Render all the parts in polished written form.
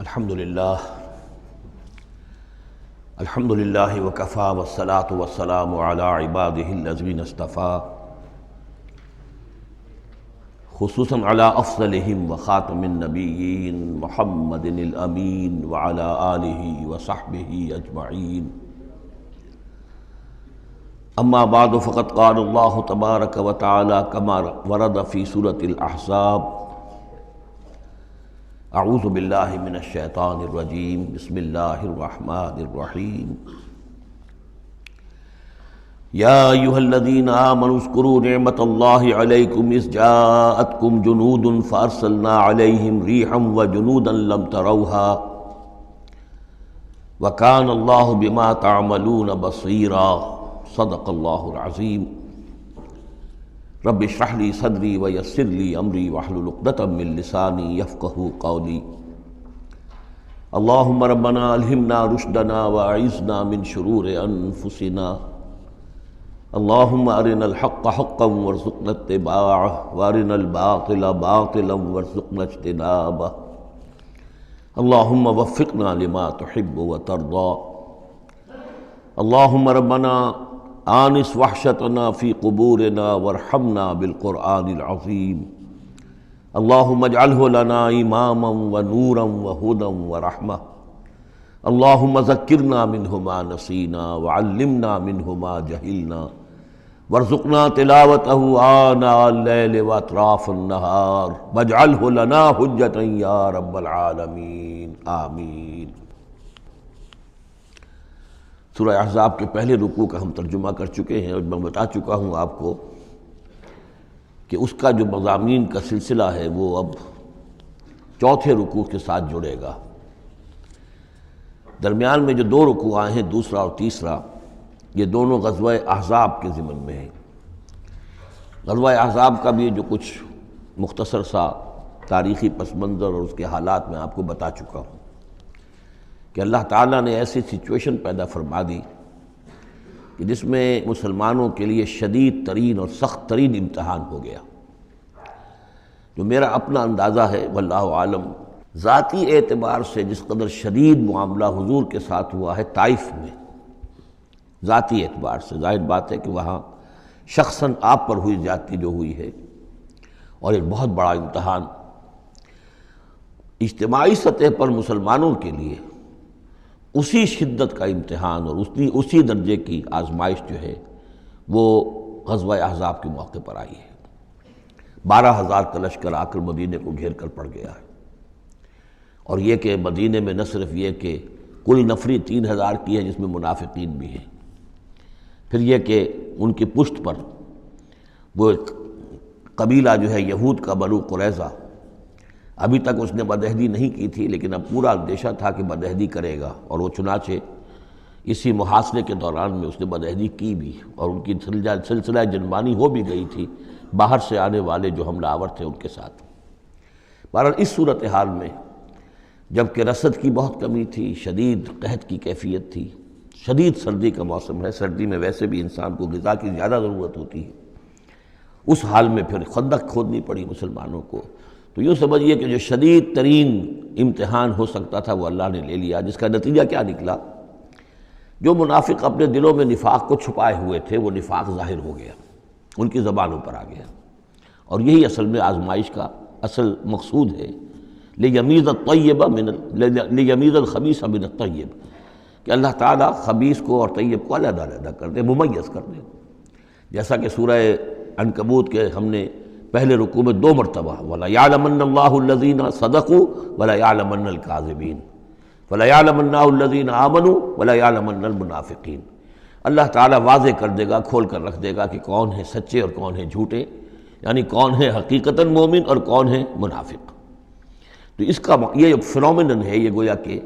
الحمدللہ وکفیٰ والصلاة والسلام علی عبادہ الذین اصطفیٰ خصوصاً علی افضلہم وخاتم النبیین محمد الامین وعلی آلہ وصحبہ اجمعین اما بعد فقد قال اللہ تبارک وتعالی کما ورد فی سورۃ الاحزاب اعوذ باللہ من الشیطان الرجیم بسم اللہ الرحمن الرحیم یا ایہا الذین آمنوا اذکروا نعمت اللہ علیکم اذ جاءتکم جنود فارسلنا علیہم ریحا وجنودا لم تروها وکان اللہ بما تعملون بصیرا صدق اللہ العظیم رب اشرح لی صدری ویسر لی امری واحلل عقدۃ من لسانی یفقہوا قولی اللہم ربنا الہمنا رشدنا واعذنا من شرور انفسنا اللہم ارنا الحق حقا وارزقنا اتباعہ وارنا الباطل باطلا وارزقنا اجتنابہ اللہم وفقنا لما تحب وترضى اللہم ربنا آنس وحشتنا فی قبورنا وارحمنا بالقرآن العظیم اللہم اجعلہ لنا اماما ونورا وہدا ورحمہ اللہم ذکرنا منہ ما نسینا وعلمنا منہ ما جہلنا وارزقنا تلاوتہ آناء اللیل واطراف النہار واجعلہ لنا حجتا یا رب العالمین آمین۔ سورہ احزاب کے پہلے رکوع کا ہم ترجمہ کر چکے ہیں اور میں بتا چکا ہوں آپ کو کہ اس کا جو مضامین کا سلسلہ ہے وہ اب چوتھے رکوع کے ساتھ جڑے گا۔ درمیان میں جو دو رکوع آئے ہیں، دوسرا اور تیسرا، یہ دونوں غزوہ احزاب کے ضمن میں ہیں۔ غزوہ احزاب کا بھی جو کچھ مختصر سا تاریخی پس منظر اور اس کے حالات میں آپ کو بتا چکا ہوں کہ اللہ تعالیٰ نے ایسی سچویشن پیدا فرما دی کہ جس میں مسلمانوں کے لیے شدید ترین اور سخت ترین امتحان ہو گیا۔ جو میرا اپنا اندازہ ہے واللہ عالم، ذاتی اعتبار سے جس قدر شدید معاملہ حضور کے ساتھ ہوا ہے طائف میں، ذاتی اعتبار سے ظاہر بات ہے کہ وہاں شخصاً آپ پر ہوئی زیادتی جو ہوئی ہے، اور ایک بہت بڑا امتحان اجتماعی سطح پر مسلمانوں کے لیے اسی شدت کا امتحان اور اسی درجے کی آزمائش جو ہے وہ غزوہ احزاب کے موقع پر آئی ہے۔ 12,000 کا لشکر آ کر مدینے کو گھیر کر پڑ گیا ہے، اور یہ کہ مدینے میں نہ صرف یہ کہ کل نفری 3,000 کی ہے جس میں منافقین بھی ہیں، پھر یہ کہ ان کی پشت پر وہ ایک قبیلہ جو ہے یہود کا بنو قریظہ، ابھی تک اس نے بدعہدی نہیں کی تھی لیکن اب پورا اندیشہ تھا کہ بدعہدی کرے گا، اور وہ چنانچہ اسی محاصرے کے دوران میں اس نے بدعہدی کی بھی، اور ان کی سلسلہ جنبانی ہو بھی گئی تھی باہر سے آنے والے جو حملہ آور تھے ان کے ساتھ۔ بہرحال اس صورتحال میں جب کہ رسد کی بہت کمی تھی، شدید قحط کی کیفیت تھی، شدید سردی کا موسم ہے، سردی میں ویسے بھی انسان کو غذا کی زیادہ ضرورت ہوتی ہے، اس حال میں پھر خندق کھودنی پڑی مسلمانوں کو۔ تو یوں سمجھیے کہ جو شدید ترین امتحان ہو سکتا تھا وہ اللہ نے لے لیا، جس کا نتیجہ کیا نکلا؟ جو منافق اپنے دلوں میں نفاق کو چھپائے ہوئے تھے وہ نفاق ظاہر ہو گیا، ان کی زبانوں پر آ گیا، اور یہی اصل میں آزمائش کا اصل مقصود ہے، لیمیز الخبیث من الطیب، کہ اللہ تعالیٰ خبیث کو اور طیب کو علیحدہ علیحدہ کر دے، ممیز کر دے۔ جیسا کہ سورہ عنکبوت کے ہم نے پہلے رکوع میں 2 مرتبہ وَلَيَعْلَمَنَّ اللَّهُ الَّذِينَ صَدَقُوا وَلَيَعْلَمَنَّ الْكَاذِبِينَ وَلَيَعْلَمَنَّ اللَّذِينَ آمَنُوا وَلَيَعْلَمَنَّ الْمُنَافِقِينَ۔ اللہ تعالیٰ واضح کر دے گا، کھول کر رکھ دے گا کہ کون ہیں سچے اور کون ہیں جھوٹے، یعنی کون ہے حقیقتاً مومن اور کون ہے منافق۔ تو اس کا یہ فنومینن ہے، یہ گویا کہ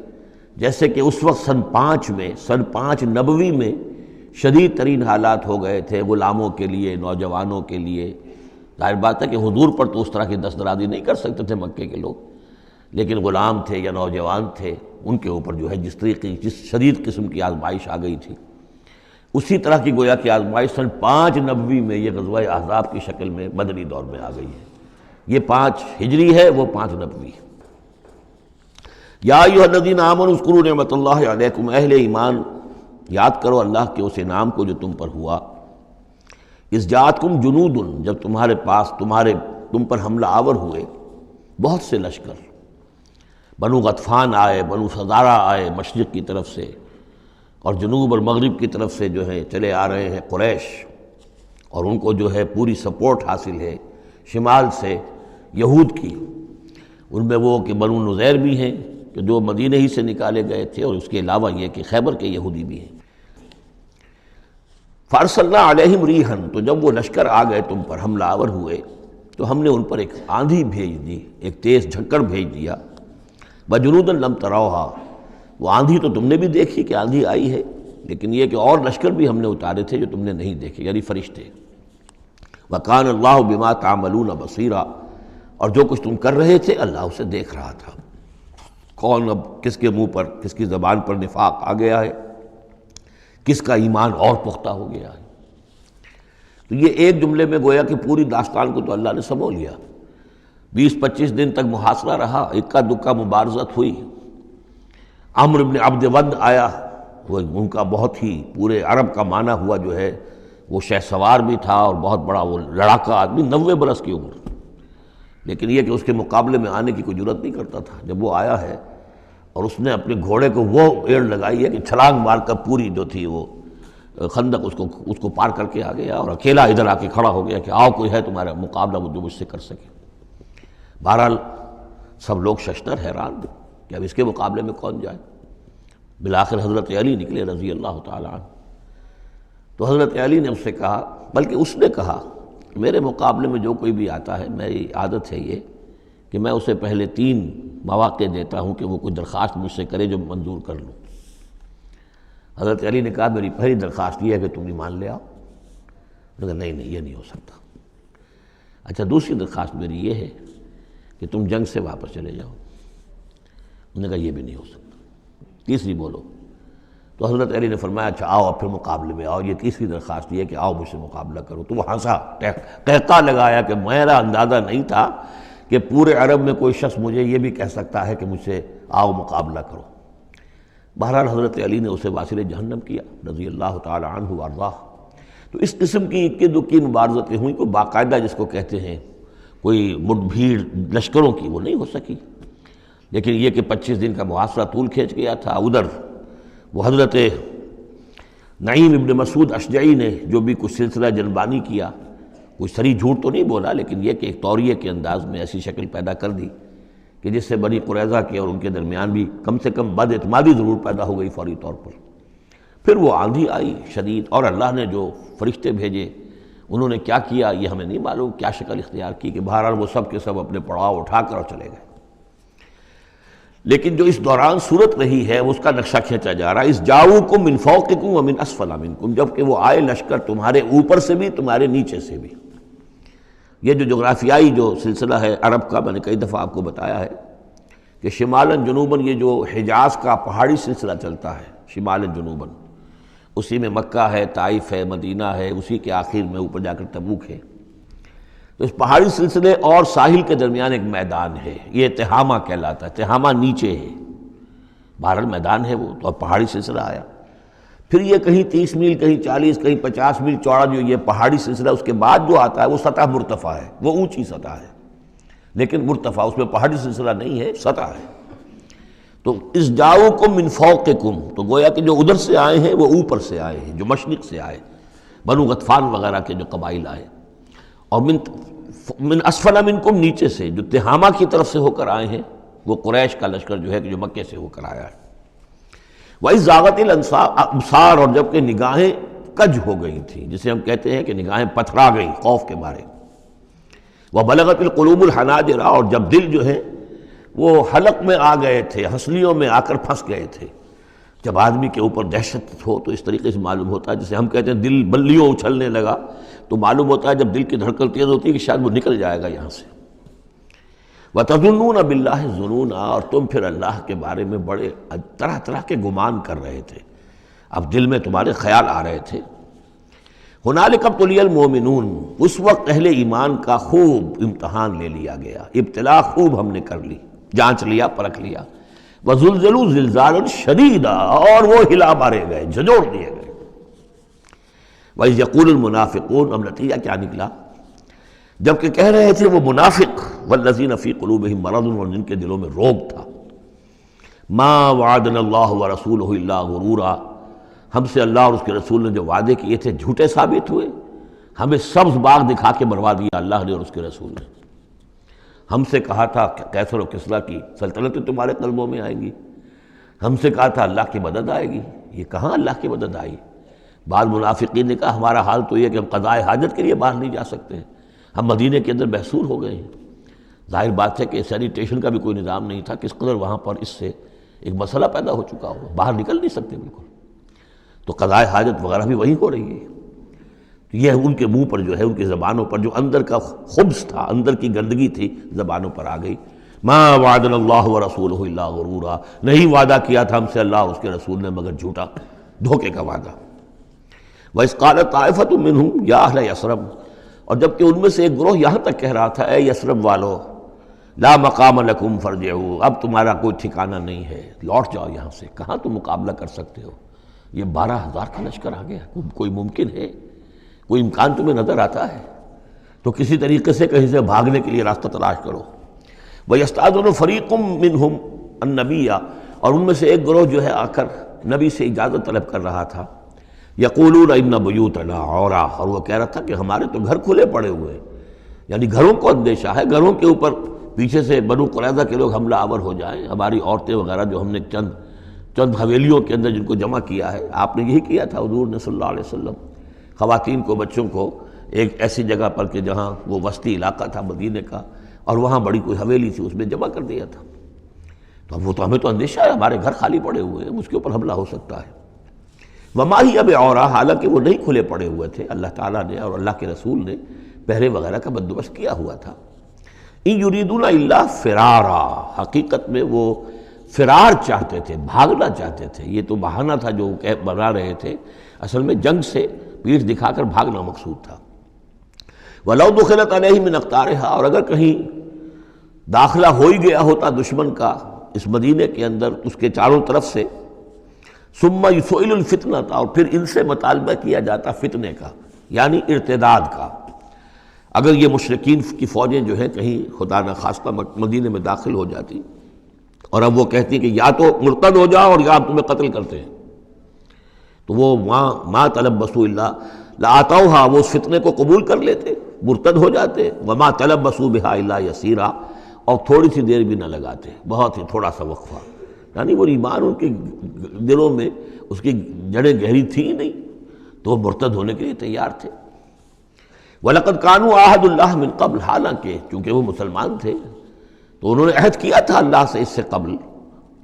جیسے کہ اس وقت سن 5 نبوی میں شدید ترین حالات ہو گئے تھے غلاموں کے لیے، نوجوانوں کے لیے۔ ظاہر بات ہے کہ حضور پر تو اس طرح کی دست درازی نہیں کر سکتے تھے مکے کے لوگ، لیکن غلام تھے یا نوجوان تھے، ان کے اوپر جو ہے جس شدید قسم کی آزمائش آ گئی تھی، اسی طرح کی گویا کہ آزمائش سن 5 نبوی میں یہ غزوہ احزاب کی شکل میں مدنی دور میں آ گئی ہے۔ یہ 5 ہجری ہے، وہ 5 نبوی۔ یا ایھا الذین آمنوا اذکروا نعمت اللہ علیکم، اہل ایمان یاد کرو اللہ کے اس انعام کو جو تم پر ہوا، اذ جاءتکم جنود، جب تمہارے پاس تم پر حملہ آور ہوئے بہت سے لشکر، بنو غطفان آئے، بنو فزارہ آئے مشرق کی طرف سے، اور جنوب اور مغرب کی طرف سے جو ہے چلے آ رہے ہیں قریش، اور ان کو جو ہے پوری سپورٹ حاصل ہے شمال سے یہود کی، ان میں وہ کہ بنو نذیر بھی ہیں کہ جو مدینہ ہی سے نکالے گئے تھے، اور اس کے علاوہ یہ کہ خیبر کے یہودی بھی ہیں۔ فارسلنا علیہم ریحًا، تو جب وہ لشکر آ گئے تم پر حملہ آور ہوئے تو ہم نے ان پر ایک آندھی بھیج دی، ایک تیز جھکڑ بھیج دیا، وجنودا لم تروہا، وہ آندھی تو تم نے بھی دیکھی کہ آندھی آئی ہے، لیکن یہ کہ اور لشکر بھی ہم نے اتارے تھے جو تم نے نہیں دیکھے، یعنی فرشتے۔ وکان اللہ بما تعملون بصیرا، اور جو کچھ تم کر رہے تھے اللہ اسے دیکھ رہا تھا۔ کون اب کس کے منہ پر، کس کی زبان پر نفاق آ گیا ہے، کس کا ایمان اور پختہ ہو گیا ہے۔ تو یہ ایک جملے میں گویا کہ پوری داستان کو تو اللہ نے سمو لیا۔ 20-25 دن تک محاصرہ رہا، اکا دکا مبارزت ہوئی۔ عمرو بن عبد ود آیا، وہ ان کا بہت ہی پورے عرب کا معنی ہوا جو ہے، وہ شہ سوار بھی تھا اور بہت بڑا وہ لڑاکا آدمی، 90 برس کی عمر، لیکن یہ کہ اس کے مقابلے میں آنے کی کوئی جرت نہیں کرتا تھا۔ جب وہ آیا ہے اور اس نے اپنے گھوڑے کو وہ ایڑ لگائی ہے کہ چھلانگ مار کر پوری جو تھی وہ خندق اس کو پار کر کے آ گیا، اور اکیلا ادھر آ کے کھڑا ہو گیا کہ آؤ کوئی ہے تمہارا مقابلہ جو مجھ سے کر سکے۔ بہرحال سب لوگ ششدر حیران کہ اب اس کے مقابلے میں کون جائے۔ بالآخر حضرت علی نکلے رضی اللہ تعالیٰ عنہ، تو حضرت علی نے اس سے کہا، بلکہ اس نے کہا کہ میرے مقابلے میں جو کوئی بھی آتا ہے، میری عادت ہے یہ کہ میں اسے پہلے 3 مواقع دیتا ہوں کہ وہ کوئی درخواست مجھ سے کرے جو منظور کر لوں۔ حضرت علی نے کہا میری پہلی درخواست یہ ہے کہ تم ایمان لے آؤ۔ انہوں نے کہا نہیں یہ نہیں ہو سکتا۔ اچھا دوسری درخواست میری یہ ہے کہ تم جنگ سے واپس چلے جاؤ۔ انہوں نے کہا یہ بھی نہیں ہو سکتا۔ تیسری بولو۔ تو حضرت علی نے فرمایا اچھا آؤ اب پھر مقابلے میں آؤ، یہ تیسری درخواست یہ ہے کہ آؤ مجھ سے مقابلہ کرو۔ تو وہ ہنسا، قہقہ لگایا کہ میرا اندازہ نہیں تھا کہ پورے عرب میں کوئی شخص مجھے یہ بھی کہہ سکتا ہے کہ مجھ سے آؤ مقابلہ کرو۔ بہرحال حضرت علی نے اسے واصل جہنم کیا رضی اللہ تعالی عنہ وارضاہ۔ تو اس قسم کی اکی دکی مبارزتیں ہوئیں، کوئی باقاعدہ جس کو کہتے ہیں کوئی مٹ بھیڑ لشکروں کی وہ نہیں ہو سکی، لیکن یہ کہ 25 دن کا محاصرہ طول کھینچ گیا تھا۔ ادھر وہ حضرت نعیم ابن مسعود اشجعی نے جو بھی کچھ سلسلہ جنبانی کیا، کوئی سری جھوٹ تو نہیں بولا، لیکن یہ کہ ایک طوریے کے انداز میں ایسی شکل پیدا کر دی کہ جس سے بنی قریظہ کے اور ان کے درمیان بھی کم سے کم بد اعتمادی ضرور پیدا ہو گئی فوری طور پر۔ پھر وہ آندھی آئی شدید، اور اللہ نے جو فرشتے بھیجے انہوں نے کیا کیا یہ ہمیں نہیں معلوم، کیا شکل اختیار کی کہ بہرحال وہ سب کے سب اپنے پڑاؤ اٹھا کر اور چلے گئے۔ لیکن جو اس دوران صورت رہی ہے اس کا نقشہ کھینچا جا رہا ہے، اس جاؤکم من فوقکم ومن اسفل منکم، جب کہ وہ آئے لشکر تمہارے اوپر سے بھی تمہارے نیچے سے بھی۔ یہ جو جغرافیائی جو سلسلہ ہے عرب کا، میں نے کئی دفعہ آپ کو بتایا ہے کہ شمالاً جنوباً یہ جو حجاز کا پہاڑی سلسلہ چلتا ہے شمالاً جنوباً، اسی میں مکہ ہے، طائف ہے، مدینہ ہے، اسی کے آخر میں اوپر جا کر تبوک ہے۔ تو اس پہاڑی سلسلے اور ساحل کے درمیان ایک میدان ہے، یہ تہامہ کہلاتا ہے، تہامہ نیچے ہے، بہرحال میدان ہے وہ، تو اب پہاڑی سلسلہ آیا۔ پھر یہ کہیں 30 میل، کہیں 40، کہیں 50 میل چوڑا جو یہ پہاڑی سلسلہ، اس کے بعد جو آتا ہے وہ سطح مرتفع ہے، وہ اونچی سطح ہے، لیکن مرتفع اس میں پہاڑی سلسلہ نہیں ہے، سطح ہے۔ تو اس جاؤکم من فوقکم، تو گویا کہ جو ادھر سے آئے ہیں وہ اوپر سے آئے ہیں، جو مشرق سے آئے، بنو غطفان وغیرہ کے جو قبائل آئے، اور من اسفل منکم نیچے سے جو تہامہ کی طرف سے ہو کر آئے ہیں وہ قریش کا لشکر جو ہے کہ جو مکے سے ہو کر آیا ہے۔ وَإِذْ زَاغَتِ الْأَبْصَارُ، اور جب کہ نگاہیں کج ہو گئی تھیں، جسے ہم کہتے ہیں کہ نگاہیں پتھرا گئیں خوف کے مارے۔ وَبَلَغَتِ الْقُلُوبُ الْحَنَاجِرَ، اور جب دل جو ہے وہ حلق میں آ گئے تھے، ہنسلیوں میں آ کر پھنس گئے تھے۔ جب آدمی کے اوپر دہشت ہو تو اس طریقے سے معلوم ہوتا ہے، جسے ہم کہتے ہیں دل بلیوں اچھلنے لگا، تو معلوم ہوتا ہے جب دل کی دھڑکن تیز ہوتی ہے کہ شاید وہ نکل جائے گا یہاں سے۔ وَتَظُنُّونَ بِاللَّهِ الظُّنُونَ، اور تم پھر اللہ کے بارے میں بڑے طرح طرح کے گمان کر رہے تھے، اب دل میں تمہارے خیال آ رہے تھے۔ هُنَالِكَ ابْتُلِيَ الْمُؤْمِنُونَ، اس وقت اہل ایمان کا خوب امتحان لے لیا گیا، ابتلا خوب ہم نے کر لی، جانچ لیا، پرکھ لیا۔ وَزُلْزِلُوا زِلْزَالًا شَدِيدًا، اور وہ ہلا مارے گئے، جھنجھوڑ دیے گئے۔ وَإِذْ يَقُولُ الْمُنَافِقُونَ، اب نتیجہ کیا نکلا؟ جبکہ کہہ رہے تھے وہ منافق، وَالَّذِينَ فِي قُلُوبِهِم مَرَضٌ، اور جن کے دلوں میں روگ تھا، مَا وَعَدَنَا اللَّهُ وَرَسُولُهُ إِلَّا غُرُورًا، ہم سے اللہ اور اس کے رسول نے جو وعدے کیے تھے جھوٹے ثابت ہوئے، ہمیں سبز باغ دکھا کے مروا دیا اللہ نے اور اس کے رسول نے۔ ہم سے کہا تھا کہ قیصر و کسریٰ کی سلطنتیں تمہارے قلبوں میں آئیں گی، ہم سے کہا تھا اللہ کی مدد آئے گی، یہ کہاں اللہ کی مدد آئی؟ بعض منافقین نے کہا ہمارا حال تو یہ کہ ہم قضاء حاجت کے لیے باہر نہیں جا سکتے، ہم مدینے کے اندر محصور ہو گئے ہیں۔ ظاہر بات ہے کہ سینیٹیشن کا بھی کوئی نظام نہیں تھا، کس قدر وہاں پر اس سے ایک مسئلہ پیدا ہو چکا ہو، باہر نکل نہیں سکتے بالکل، تو قضاء حاجت وغیرہ بھی وہی ہو رہی ہے۔ یہ ان کے منہ پر جو ہے، ان کی زبانوں پر جو اندر کا خبث تھا، اندر کی گندگی تھی، زبانوں پر آ گئی۔ ما وعدنا اللہ ورسولہ الا غرورا، نہیں وعدہ کیا تھا ہم سے اللہ اور اس کے رسول نے مگر جھوٹا، دھوکے کا وعدہ۔ وَإِذْ قَالَتْ طَائِفَةٌ مِّنْهُمْ يَا أَهْلَ يَثْرِبَ، اور جبکہ ان میں سے ایک گروہ یہاں تک کہہ رہا تھا اے یثرب والو، لا مقام لکم فارجعوا، اب تمہارا کوئی ٹھکانہ نہیں ہے، لوٹ جاؤ یہاں سے، کہاں تم مقابلہ کر سکتے ہو؟ یہ 12,000 کا لشکر آ گیا، کوئی ممکن ہے؟ کوئی امکان تمہیں نظر آتا ہے؟ تو کسی طریقے سے کہیں سے بھاگنے کے لیے راستہ تلاش کرو۔ وَيَسْتَأْذِنُ فَرِيقٌ مِّنْهُمْ النَّبِيَّ، اور ان میں سے ایک گروہ جو ہے آ کر نبی سے اجازت طلب کر رہا تھا، یقولون ان بیوتنا عورا، اور وہ کہہ رہا تھا کہ ہمارے تو گھر کھلے پڑے ہوئے ہیں، یعنی گھروں کو اندیشہ ہے، گھروں کے اوپر پیچھے سے بنو قریظہ کے لوگ حملہ آور ہو جائیں، ہماری عورتیں وغیرہ جو ہم نے چند حویلیوں کے اندر جن کو جمع کیا ہے، آپ نے یہی کیا تھا حضور نے صلی اللہ علیہ وسلم، خواتین کو بچوں کو ایک ایسی جگہ پر کہ جہاں وہ وسطی علاقہ تھا مدینے کا، اور وہاں بڑی کوئی حویلی تھی، اس میں جمع کر دیا تھا۔ تو اب وہ تو ہمیں تو اندیشہ ہے، ہمارے گھر خالی پڑے ہوئے ہیں، اس کے اوپر حملہ ہو سکتا ہے۔ وما ہی اب عورا، حالانکہ وہ نہیں کھلے پڑے ہوئے تھے، اللہ تعالیٰ نے اور اللہ کے رسول نے پہرے وغیرہ کا بندوبست کیا ہوا تھا۔ ان یریدون الا فرارا، حقیقت میں وہ فرار چاہتے تھے، بھاگنا چاہتے تھے، یہ تو بہانہ تھا جو بنا رہے تھے، اصل میں جنگ سے پیٹھ دکھا کر بھاگنا مقصود تھا۔ وَلَوْ دُخِلَتْ عَلَيْهِمْ مِنْ أَقْطَارِهَا، اور اگر کہیں داخلہ ہو ہی گیا ہوتا دشمن کا اس مدینے کے اندر اس کے چاروں طرف سے، ثُمَّ يُسْئِلُ الْفِتْنَةَ، اور پھر ان سے مطالبہ کیا جاتا فتنے کا، یعنی ارتداد کا۔ اگر یہ مشرکین کی فوجیں جو ہیں کہیں خدا نخواستہ مدینے میں داخل ہو جاتی اور اب وہ کہتی کہ یا تو مرتد ہو جاؤ اور یا ہم تمہیں قتل کرتے ہیں، تو وہ ما تلبسوا الا لآتوہا، وہ اس فتنے کو قبول کر لیتے، مرتد ہو جاتے، وما تلبسوا بہا الا یسیرا، اور تھوڑی سی دیر بھی نہ لگاتے، بہت ہی تھوڑا سا وقفہ، یعنی وہ ایمان ان کے دلوں میں اس کی جڑیں گہری تھیں نہیں، تو وہ مرتد ہونے کے لیے تیار تھے۔ وَلَقَدْ كَانُوا عَاهَدُوا اللَّهِ مِن قَبْلُ، حالانکہ چونکہ وہ مسلمان تھے تو انہوں نے عہد کیا تھا اللہ سے اس سے قبل،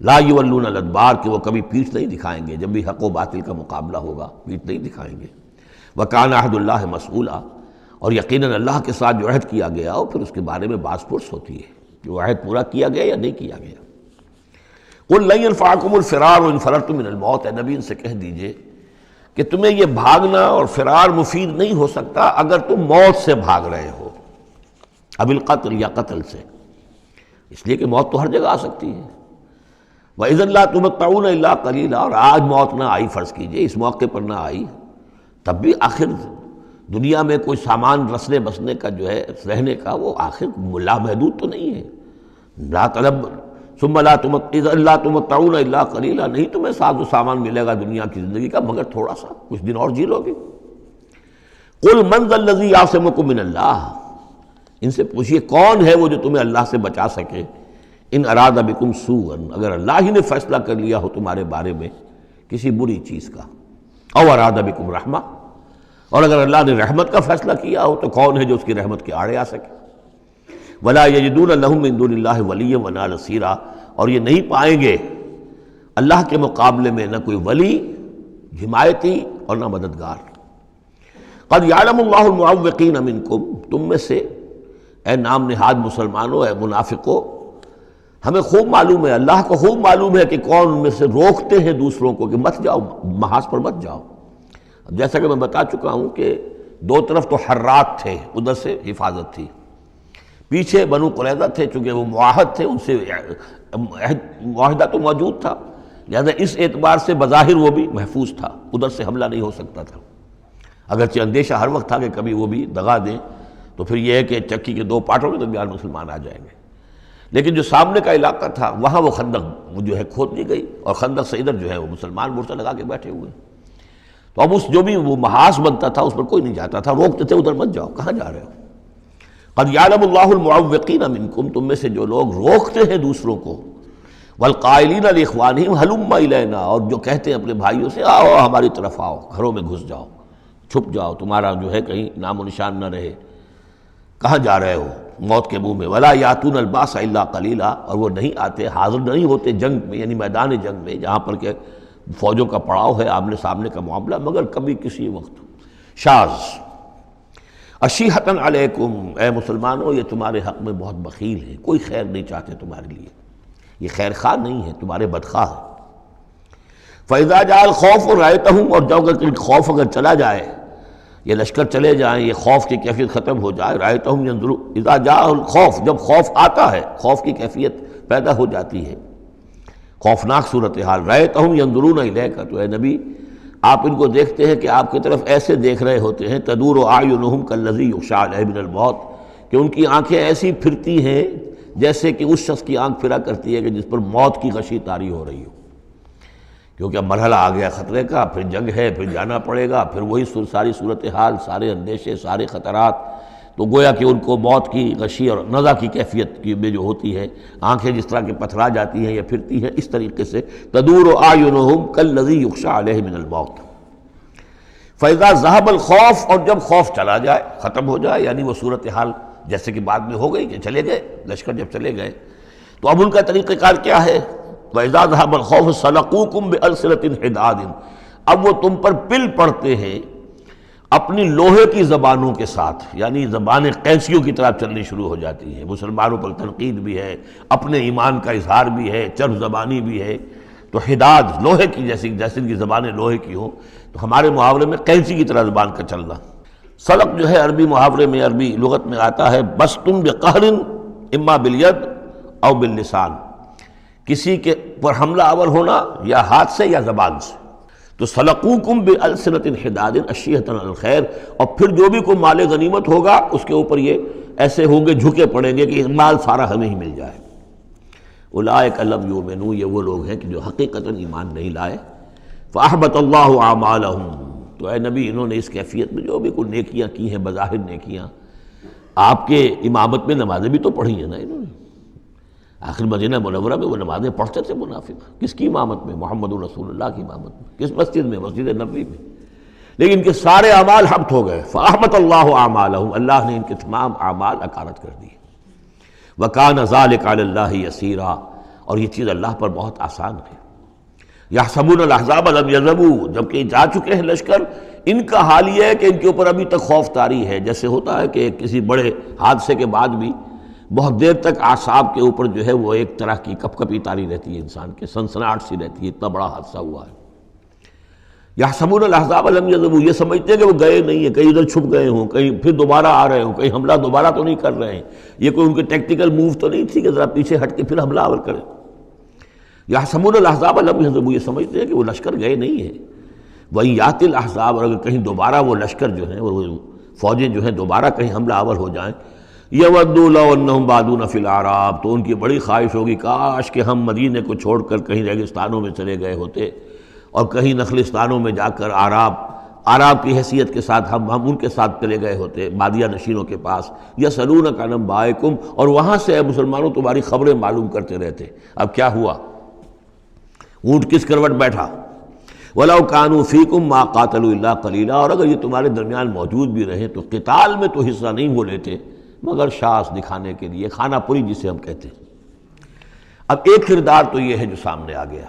لا یولون الادبار، کہ وہ کبھی پیٹھ نہیں دکھائیں گے، جب بھی حق و باطل کا مقابلہ ہوگا پیٹھ نہیں دکھائیں گے۔ وَكَانَ عَهْدُ اللَّهِ مَسْئُولًا، اور یقیناً اللہ کے ساتھ جو عہد کیا گیا اور پھر اس کے بارے میں باز پرس ہوتی ہے کہ وہ عہد پورا کیا گیا یا نہیں کیا گیا۔ قُلْ لَن يَنفَعَكُمُ الْفِرَارُ إِنْ فَرَرْتُم مِّنَ الْمَوْتِ، اے نبی ان سے کہہ دیجئے کہ تمہیں یہ بھاگنا اور فرار مفید نہیں ہو سکتا اگر تم موت سے بھاگ رہے ہو، اب القتل یا قتل سے، اس لیے کہ موت تو ہر جگہ آ سکتی ہے۔ وَإِذًا لَا تُمَتَّعُونَ إِلَّا قَلِيلًا، اور آج موت نہ آئی، فرض کیجئے اس موقع پر نہ آئی، تب بھی آخر دنیا میں کوئی سامان رسنے بسنے کا جو ہے رہنے کا وہ آخر لامحدود تو نہیں ہے۔ لا طلب ثم لا تمتعون الا قلیلا، نہیں تمہیں ساز و سامان ملے گا دنیا کی زندگی کا مگر تھوڑا سا، کچھ دن اور جی لو گے۔ قل من ذا الذی یعصمکم من اللہ، ان سے پوچھئے کون ہے وہ جو تمہیں اللہ سے بچا سکے، ان اراد بکم سوءا، اگر اللہ ہی نے فیصلہ کر لیا ہو تمہارے بارے میں کسی بری چیز کا، او اراد بکم رحمہ، اور اگر اللہ نے رحمت کا فیصلہ کیا ہو تو کون ہے جو اس کی رحمت کے آڑے آ سکے۔ ولا یجدون لهم من دون اللہ ولیا ولا نصیرا، اور یہ نہیں پائیں گے اللہ کے مقابلے میں نہ کوئی ولی، حمایتی اور نہ مددگار۔ قد یعلم اللہ المعوقین منکم، تم میں سے اے نام نہاد مسلمانوں، اے منافقوں، ہمیں خوب معلوم ہے، اللہ کو خوب معلوم ہے کہ کون ان میں سے روکتے ہیں دوسروں کو کہ مت جاؤ، محاذ پر مت جاؤ۔ اب جیسا کہ میں بتا چکا ہوں کہ دو طرف تو حرات تھے، ادھر سے حفاظت تھی، پیچھے بنو قریظہ تھے، چونکہ وہ معاہد تھے، ان سے معاہدہ تو موجود تھا، لہذا اس اعتبار سے بظاہر وہ بھی محفوظ تھا، ادھر سے حملہ نہیں ہو سکتا تھا، اگرچہ اندیشہ ہر وقت تھا کہ کبھی وہ بھی دغا دیں تو پھر یہ ہے کہ چکی کے دو پارٹوں کے درمیان مسلمان آ جائیں گے۔ لیکن جو سامنے کا علاقہ تھا وہاں وہ خندق جو ہے کھود دی گئی، اور خندق سے ادھر جو ہے وہ مسلمان مورچہ لگا کے بیٹھے ہوئے۔ تو اب اس جو بھی وہ محاذ بنتا تھا اس پر کوئی نہیں جاتا تھا، روکتے تھے ادھر مت جاؤ، کہاں جا رہے ہو؟ قد یعلم اللہ المعوقین منکم، تم میں سے جو لوگ روکتے ہیں دوسروں کو، والقائلین لاخوانہم ہلم الینا، اور جو کہتے ہیں اپنے بھائیوں سے آؤ ہماری طرف آؤ، گھروں میں گھس جاؤ، چھپ جاؤ، تمہارا جو ہے کہیں نام و نشان نہ رہے، کہاں جا رہے ہو موت کے منہ میں؟ ولا یاتون الباس الا قلیلا، اور وہ نہیں آتے، حاضر نہیں ہوتے جنگ میں، یعنی میدان جنگ میں جہاں پر کہ فوجوں کا پڑاؤ ہے، آمنے سامنے کا معاملہ، مگر کبھی کسی وقت۔ شاذ اشیحۃ علیکم، اے مسلمانوں یہ تمہارے حق میں بہت بخیل ہیں، کوئی خیر نہیں چاہتے تمہارے لیے، یہ خیر خواہ نہیں ہے، تمہارے بدخواہ ہیں۔ فَإِذَا جَاءَ الْخَوْفُ رَأَيْتَهُمْ، اور جب خوف اگر چلا جائے، یہ لشکر چلے جائیں، یہ خوف کی کیفیت ختم ہو جائے، رأیتہم ينظرون، اذا جاء الخوف، جب خوف آتا ہے، خوف کی کیفیت پیدا ہو جاتی ہے، خوفناک صورتحال، رأیتہم ينظرون الیک، تو اے نبی آپ ان کو دیکھتے ہیں کہ آپ کی طرف ایسے دیکھ رہے ہوتے ہیں، تدور اعینہم کالذی یغشی علیہ من الموت، کہ ان کی آنکھیں ایسی پھرتی ہیں جیسے کہ اس شخص کی آنکھ پھرا کرتی ہے کہ جس پر موت کی غشی طاری ہو رہی ہو، کیونکہ اب مرحلہ آ گیا خطرے کا، پھر جنگ ہے، پھر جانا پڑے گا، پھر وہی ساری صورتحال، سارے اندیشے، سارے خطرات، تو گویا کہ ان کو موت کی غشی اور نزع کی کیفیت کی میں جو ہوتی ہے، آنکھیں جس طرح کے پتھرا جاتی ہیں یا پھرتی ہیں، اس طریقے سے تدور اعینہم کالذی یغشی علیہ من الموت۔ فاذا ذهب الخوف، اور جب خوف چلا جائے، ختم ہو جائے، یعنی وہ صورتحال جیسے کہ بعد میں ہو گئی کہ چلے گئے لشکر، جب چلے گئے تو اب ان کا طریقہ کار کیا ہے؟ وَإِذَا ذَهَبَ الْخَوْفُ سَلَقُوكُمْ بِأَلْسِنَةٍ حِدَادٍ، اب وہ تم پر پل پڑتے ہیں اپنی لوہے کی زبانوں کے ساتھ، یعنی زبانیں قینچیوں کی طرح چلنی شروع ہو جاتی ہیں، مسلمانوں پر تنقید بھی ہے، اپنے ایمان کا اظہار بھی ہے، چرب زبانی بھی ہے، تو حداد لوہے کی جیسے ان کی زبانیں لوہے کی ہوں، تو ہمارے محاورے میں قینچی کی طرح زبان کا چلنا۔ سلق جو ہے عربی محاورے میں، عربی لغت میں آتا ہے بسطن بقہر اما بالید او باللسان، کسی کے پر حملہ آور ہونا یا ہاتھ سے یا زبان سے۔ تو سلقوکم بالسنۃ حداد اشیۃ علی الخیر، اور پھر جو بھی کوئی مال غنیمت ہوگا اس کے اوپر یہ ایسے ہوں گے، جھکے پڑیں گے کہ مال سارا ہمیں ہی مل جائے۔ اولئک لم یؤمنوا، یہ وہ لوگ ہیں کہ جو حقیقتاً ایمان نہیں لائے۔ فاحبط اللہ اعمالہم، تو اے نبی انہوں نے اس کیفیت میں جو بھی کوئی نیکیاں کی ہیں، بظاہر نیکیاں، آپ کے امامت میں نمازیں بھی تو پڑھی ہیں نا انہوں نے، آخر مدینہ منورہ میں وہ نمازیں پڑھتے تھے منافق، کس کی امامت میں؟ محمد رسول اللہ کی امامت میں، کس مسجد میں؟ مسجد نبوی میں، لیکن ان کے سارے اعمال حبط ہو گئے۔ فاحبط اللہ اعمالہم، اللہ نے ان کے تمام اعمال اکارت کر دیے۔ وکان ذلک علی اللہ یسیرا، اور یہ چیز اللہ پر بہت آسان ہے۔ یحسبون الاحزاب لم یذهبوا، جبکہ جا چکے ہیں لشکر، ان کا حال یہ ہے کہ ان کے اوپر ابھی تک خوف طاری ہے، جیسے ہوتا ہے کہ کسی بڑے حادثے کے بعد بھی بہت دیر تک اعصاب کے اوپر جو ہے وہ ایک طرح کی کپ کپی طاری رہتی ہے، انسان کے سنسناہٹ سی رہتی ہے، اتنا بڑا حادثہ ہوا ہے۔ یحسبون الاحزاب لم یذهبوا، یہ سمجھتے ہیں کہ وہ گئے نہیں ہیں، کہیں ادھر چھپ گئے ہوں، کہیں پھر دوبارہ آ رہے ہوں، کہیں حملہ دوبارہ تو نہیں کر رہے ہیں، یہ کوئی ان کے ٹیکٹیکل موو تو نہیں تھی کہ ذرا پیچھے ہٹ کے پھر حملہ آور کریں۔ یحسبون الاحزاب لم یذهبوا، یہ سمجھتے ہیں کہ وہ لشکر گئے نہیں ہیں۔ وَإِن یأتی الاحزاب، اور اگر کہیں دوبارہ وہ لشکر جو ہیں، وہ فوجیں جو ہیں دوبارہ کہیں حملہ آور ہو جائیں، یودوا لو انہم بادون فی الاعراب، تو ان کی بڑی خواہش ہوگی کاش کہ ہم مدینے کو چھوڑ کر کہیں ریگستانوں میں چلے گئے ہوتے، اور کہیں نخلستانوں میں جا کر آراب کی حیثیت کے ساتھ ہم ان کے ساتھ چلے گئے ہوتے، بادیہ نشینوں کے پاس۔ یسألونک عن انبائکم، اور وہاں سے اے مسلمانوں تمہاری خبریں معلوم کرتے رہتے، اب کیا ہوا، اونٹ کس کروٹ بیٹھا۔ وَلَوْ كَانُوا فِيكُمْ مَا قَاتَلُوا إِلَّا قَلِيلًا، اور اگر یہ تمہارے درمیان موجود بھی رہیں تو قتال میں تو حصہ نہیں وہ لیتے مگر شاس دکھانے کے لیے، خانہ پوری جسے ہم کہتے ہیں۔ اب ایک کردار تو یہ ہے جو سامنے آ گیا،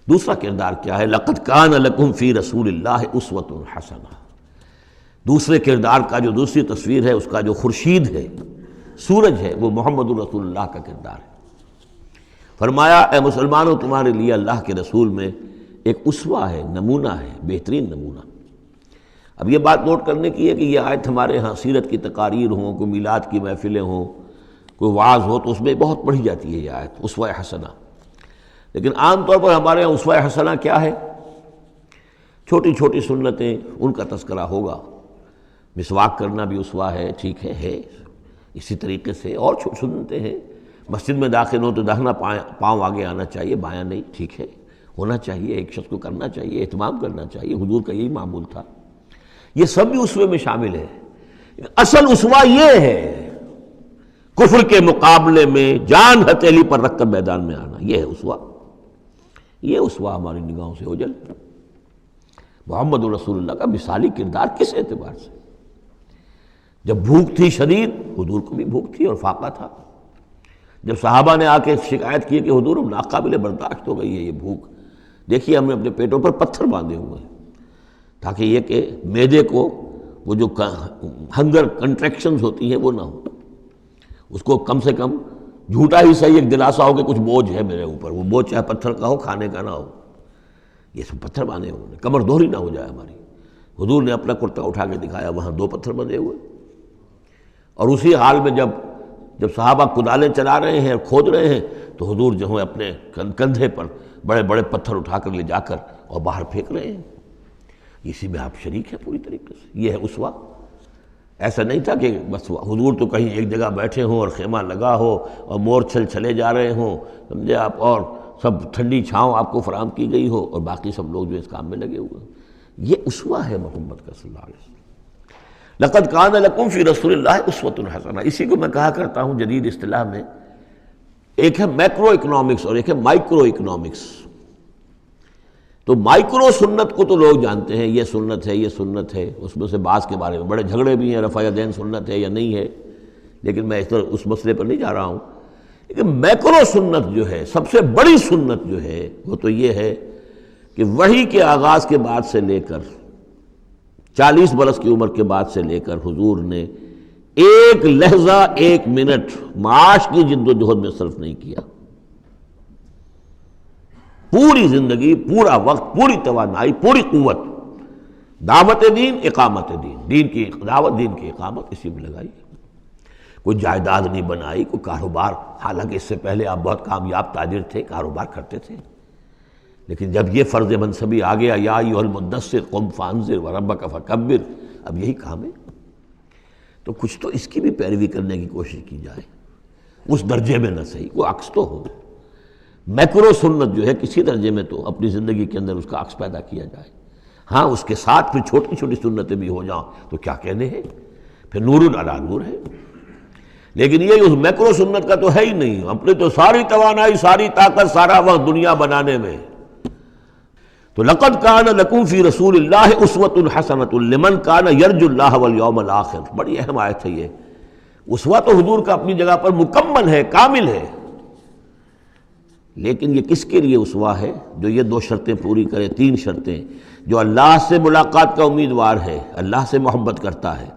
دوسرا کردار کیا ہے؟ لَقَدْ كَانَ لَكُمْ فِي رَسُولِ اللَّهِ أُسْوَةٌ حَسَنَةٌ، دوسرے کردار کا جو دوسری تصویر ہے، اس کا جو خورشید ہے، سورج ہے، وہ محمد الرسول اللہ کا کردار ہے۔ فرمایا اے مسلمانوں تمہارے لیے اللہ کے رسول میں ایک اسوہ ہے، نمونہ ہے، بہترین نمونہ۔ اب یہ بات نوٹ کرنے کی ہے کہ یہ آیت ہمارے ہاں سیرت کی تقاریر ہوں، کوئی میلاد کی محفلیں ہوں، کوئی وعظ ہو تو اس میں بہت پڑھی جاتی ہے یہ آیت اسوہ حسنہ. لیکن عام طور پر ہمارے یہاں اسوہ حسنہ کیا ہے؟ چھوٹی چھوٹی سنتیں، ان کا تذکرہ ہوگا. مسواک کرنا بھی اسوہ ہے، ٹھیک ہے. اسی طریقے سے اور سنتیں ہیں. مسجد میں داخل ہو تو داہنا پاؤں آگے آنا چاہیے، بایاں نہیں، ٹھیک ہے، ہونا چاہیے. ایک شخص کو کرنا چاہیے، اہتمام کرنا چاہیے. حضور کا یہی معمول تھا. یہ سب بھی اسوے میں شامل ہے. اصل اسوہ یہ ہے کفر کے مقابلے میں جان ہتھیلی پر رکھ کر میدان میں آنا. یہ ہے اسوہ. یہ اسوہ ہماری نگاہوں سے اوجھل. محمد رسول اللہ کا مثالی کردار کس اعتبار سے؟ جب بھوک تھی شدید، حضور کو بھی بھوک تھی اور فاقہ تھا. جب صحابہ نے آ کے شکایت کی کہ حضور ناقابل برداشت ہو گئی ہے یہ بھوک، دیکھیے ہم نے اپنے پیٹوں پر پتھر باندھے ہوئے ہیں تاکہ یہ کہ معدے کو وہ جو ہنگر کنٹریکشنز ہوتی ہیں وہ نہ ہو. اس کو کم سے کم جھوٹا ہی صحیح ایک دلاسا ہو کہ کچھ بوجھ ہے میرے اوپر. وہ بوجھ چاہے پتھر کا ہو، کھانے کا نہ ہو. یہ سب پتھر باندھے ہوئے، کمر دوہری نہ ہو جائے ہماری. حضور نے اپنا کرتا اٹھا کے دکھایا، وہاں 2 پتھر بندھے ہوئے. اور اسی حال میں جب صحابہ کدالیں چلا رہے ہیں اور کھود رہے ہیں تو حضور جو ہے اپنے کندھے پر بڑے بڑے پتھر اٹھا کر لے جا کر اور باہر پھینک رہے ہیں. اسی میں آپ شریک ہیں پوری طریقے سے. یہ ہے اسوہ. ایسا نہیں تھا کہ بس حضور تو کہیں ایک جگہ بیٹھے ہوں اور خیمہ لگا ہو اور مور چھل چلے جا رہے ہوں، سمجھے آپ، اور سب ٹھنڈی چھاؤں آپ کو فراہم کی گئی ہو اور باقی سب لوگ جو اس کام میں لگے ہوئے. یہ اسوہ ہے محمد کا صلی اللہ علیہ وسلم. لقد کان لکم فی رسول اللہ اسوۃ حسنہ. اسی کو میں کہا کرتا ہوں جدید اصطلاح میں ایک ہے میکرو اکنامکس اور ایک ہے مائکرو اکنامکس. تو مائکرو سنت کو تو لوگ جانتے ہیں، یہ سنت ہے، یہ سنت ہے. اس میں سے بعض کے بارے میں بڑے جھگڑے بھی ہیں، رفع یدین سنت ہے یا نہیں ہے، لیکن میں اس مسئلے پر نہیں جا رہا ہوں. لیکن میکرو سنت جو ہے، سب سے بڑی سنت جو ہے، وہ تو یہ ہے کہ وحی کے آغاز کے بعد سے لے کر 40 برس کی عمر کے بعد سے لے کر حضور نے ایک لحظہ، ایک منٹ معاش کی جد و جہد میں صرف نہیں کیا. پوری زندگی، پورا وقت، پوری توانائی، پوری قوت دعوت دین، اقامت دین، دین کی دعوت، دین کی اقامت اسی میں لگائی. کوئی جائیداد نہیں بنائی، کوئی کاروبار. حالانکہ اس سے پہلے آپ بہت کامیاب تاجر تھے، کاروبار کرتے تھے، لیکن جب یہ فرض منصبی آ گیا، یا ایھا المدثر قم فانذر وربک فکبر، اب یہی کام ہے. تو کچھ تو اس کی بھی پیروی کرنے کی کوشش کی جائے. اس درجے میں نہ صحیح، وہ عکس تو ہو. میکرو سنت جو ہے کسی درجے میں تو اپنی زندگی کے اندر اس کا عکس پیدا کیا جائے. ہاں اس کے ساتھ پھر چھوٹی چھوٹی سنتیں بھی ہو جاؤں تو کیا کہنے ہیں، پھر نور علی نور ہے. لیکن یہ اس میکرو سنت کا تو ہے ہی نہیں. اپنے تو ساری توانائی، ساری طاقت، سارا وقت دنیا بنانے میں. تو لقد کان لکم فی رسول اللہ اسوۃ حسنۃ لمن کان یرجو اللہ والیوم الآخر. بڑی اہم آیت ہے یہ. اسوہ تو حضور کا اپنی جگہ پر مکمل ہے، کامل ہے، لیکن یہ کس کے لیے اسوہ ہے؟ جو یہ 2 شرطیں پوری کرے، 3 شرطیں. جو اللہ سے ملاقات کا امیدوار ہے، اللہ سے محبت کرتا ہے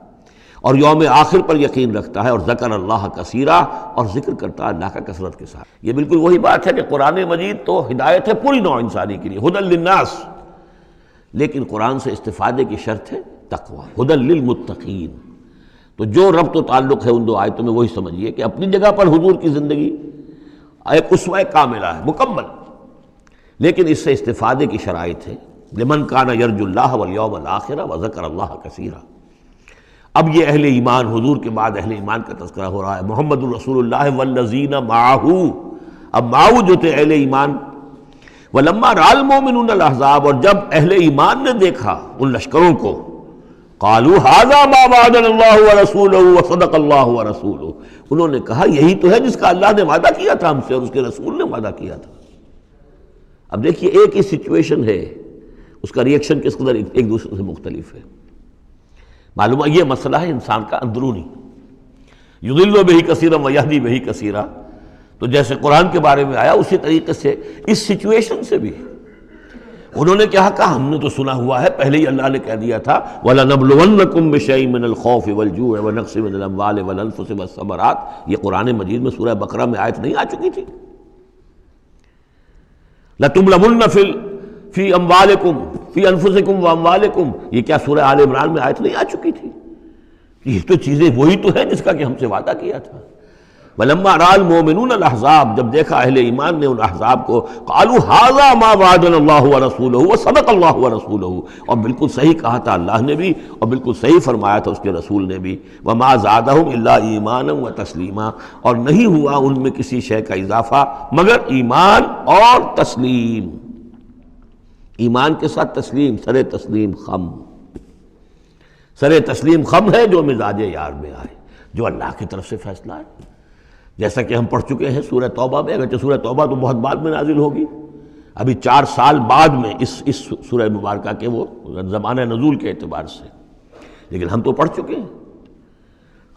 اور یوم آخر پر یقین رکھتا ہے، اور ذکر اللہ کثیرا، اور ذکر کرتا ہے اللہ کا کثرت کے ساتھ. یہ بالکل وہی بات ہے کہ قرآن مجید تو ہدایت ہے پوری نوع انسانی کے لیے، ھدی للناس، لیکن قرآن سے استفادے کی شرط ہے تقوی، ھدی للمتقین. تو جو ربط و تعلق ہے ان 2 آیتوں میں وہی سمجھیے کہ اپنی جگہ پر حضور کی زندگی ایک اسوہ کاملہ ہے، مکمل، لیکن اس سے استفادے کی شرائط ہے. لمن کان یرجو اللہ والیوم الآخر وذکر اللہ کثیرا. اب یہ اہل ایمان، حضور کے بعد اہل ایمان کا تذکرہ ہو رہا ہے. محمد الرسول اللہ والذین معہ. اب معہ جو تھے اہل ایمان. ولما رأى المؤمنون الاحزاب، اور جب اہل ایمان نے دیکھا ان لشکروں کو، قالوا ھذا ما وعدنا اللہ ورسولہ وصدق اللہ ورسولہ، انہوں نے کہا یہی تو ہے جس کا اللہ نے وعدہ کیا تھا ہم سے اور اس کے رسول نے وعدہ کیا تھا. اب دیکھیے ایک ہی سچویشن ہے، اس کا ریئیکشن کس قدر ایک دوسرے سے مختلف ہے. معلوم ہے یہ مسئلہ ہے انسان کا اندرونی. یضل بہ کثیرا ویہدی بہ کثیرا. تو جیسے قرآن کے بارے میں آیا اسی طریقے سے اس سچویشن سے بھی انہوں نے کیا کہا، ہم نے تو سنا ہوا ہے، پہلے ہی اللہ نے کہہ دیا تھا وَلَنَبْلُوَنَّكُمْ بِشَيْءٍ مِّنَ الْخَوْفِ وَالْجُوعِ وَنَقْصٍ مِّنَ الْأَمْوَالِ وَالْأَنفُسِ وَالثَّمَرَاتِ. یہ قرآن مجید میں سورہ بقرہ میں آیت نہیں آ چکی تھی؟ لَتُبْلَوُنَّ فِي أَمْوَالِكُمْ فِي أَنفُسِكُمْ وَأَمْوَالِكُمْ. یہ کیا سورہ آل عمران میں آیت نہیں آ چکی تھی؟ یہ تو چیزیں وہی تو ہیں جس کا کہ ہم سے وعدہ کیا تھا. وَلَمَّا رَأَى الْمُؤْمِنُونَ الْأَحْزَابَ، جب دیکھا اہل ایمان نے ان احزاب کو، قالوا هذا ما وعدنا اللہ ورسولہ وصدق اللہ ورسولہ، اور بالکل صحیح کہا تھا اللہ نے بھی اور بالکل صحیح فرمایا تھا اس کے رسول نے بھی، وما زادہم الا ایمانا وتسلیما، اور نہیں ہوا ان میں کسی شے کا اضافہ مگر ایمان اور تسلیم، ایمان کے ساتھ تسلیم، سر تسلیم خم، سر تسلیم خم ہے جو مزاج یار میں آئے، جو اللہ کی طرف سے فیصلہ ہے، جیسا کہ ہم پڑھ چکے ہیں سورہ توبہ میں، اگرچہ سورہ توبہ تو بہت بعد میں نازل ہوگی، ابھی 4 سال بعد میں اس سورہ مبارکہ کے وہ زمانہ نزول کے اعتبار سے، لیکن ہم تو پڑھ چکے ہیں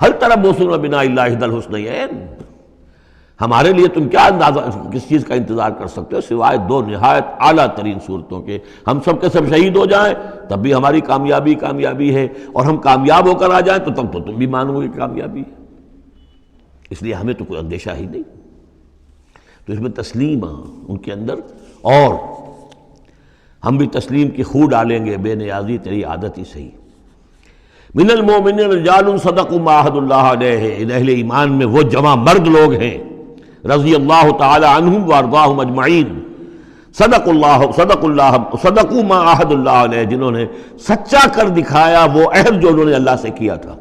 ہر طرف بوسن بنا اللہ احد الحسنیین، ہمارے لیے تم کیا اندازہ کس چیز کا انتظار کر سکتے ہو سوائے 2 نہایت اعلیٰ ترین صورتوں کے، ہم سب کے سب شہید ہو جائیں تب بھی ہماری کامیابی ہے، اور ہم کامیاب ہو کر آ جائیں تو تب تو تم بھی مانو گے کامیابی ہے، اس لیے ہمیں تو کوئی اندیشہ ہی نہیں، تو اس میں تسلیم ان کے اندر، اور ہم بھی تسلیم کی خو ڈالیں گے، بے نیازی تیری عادت ہی صحیح۔ من المؤمنین رجال صدقوا ما عاہدوا اللہ علیہ، ان اہل ایمان میں وہ جمع مرد لوگ ہیں رضی اللہ تعالی عنہم وارضاہم اجمعین، صدقوا ما عاہدوا اللہ علیہ، جنہوں نے سچا کر دکھایا وہ عہد جو انہوں نے اللہ سے کیا تھا،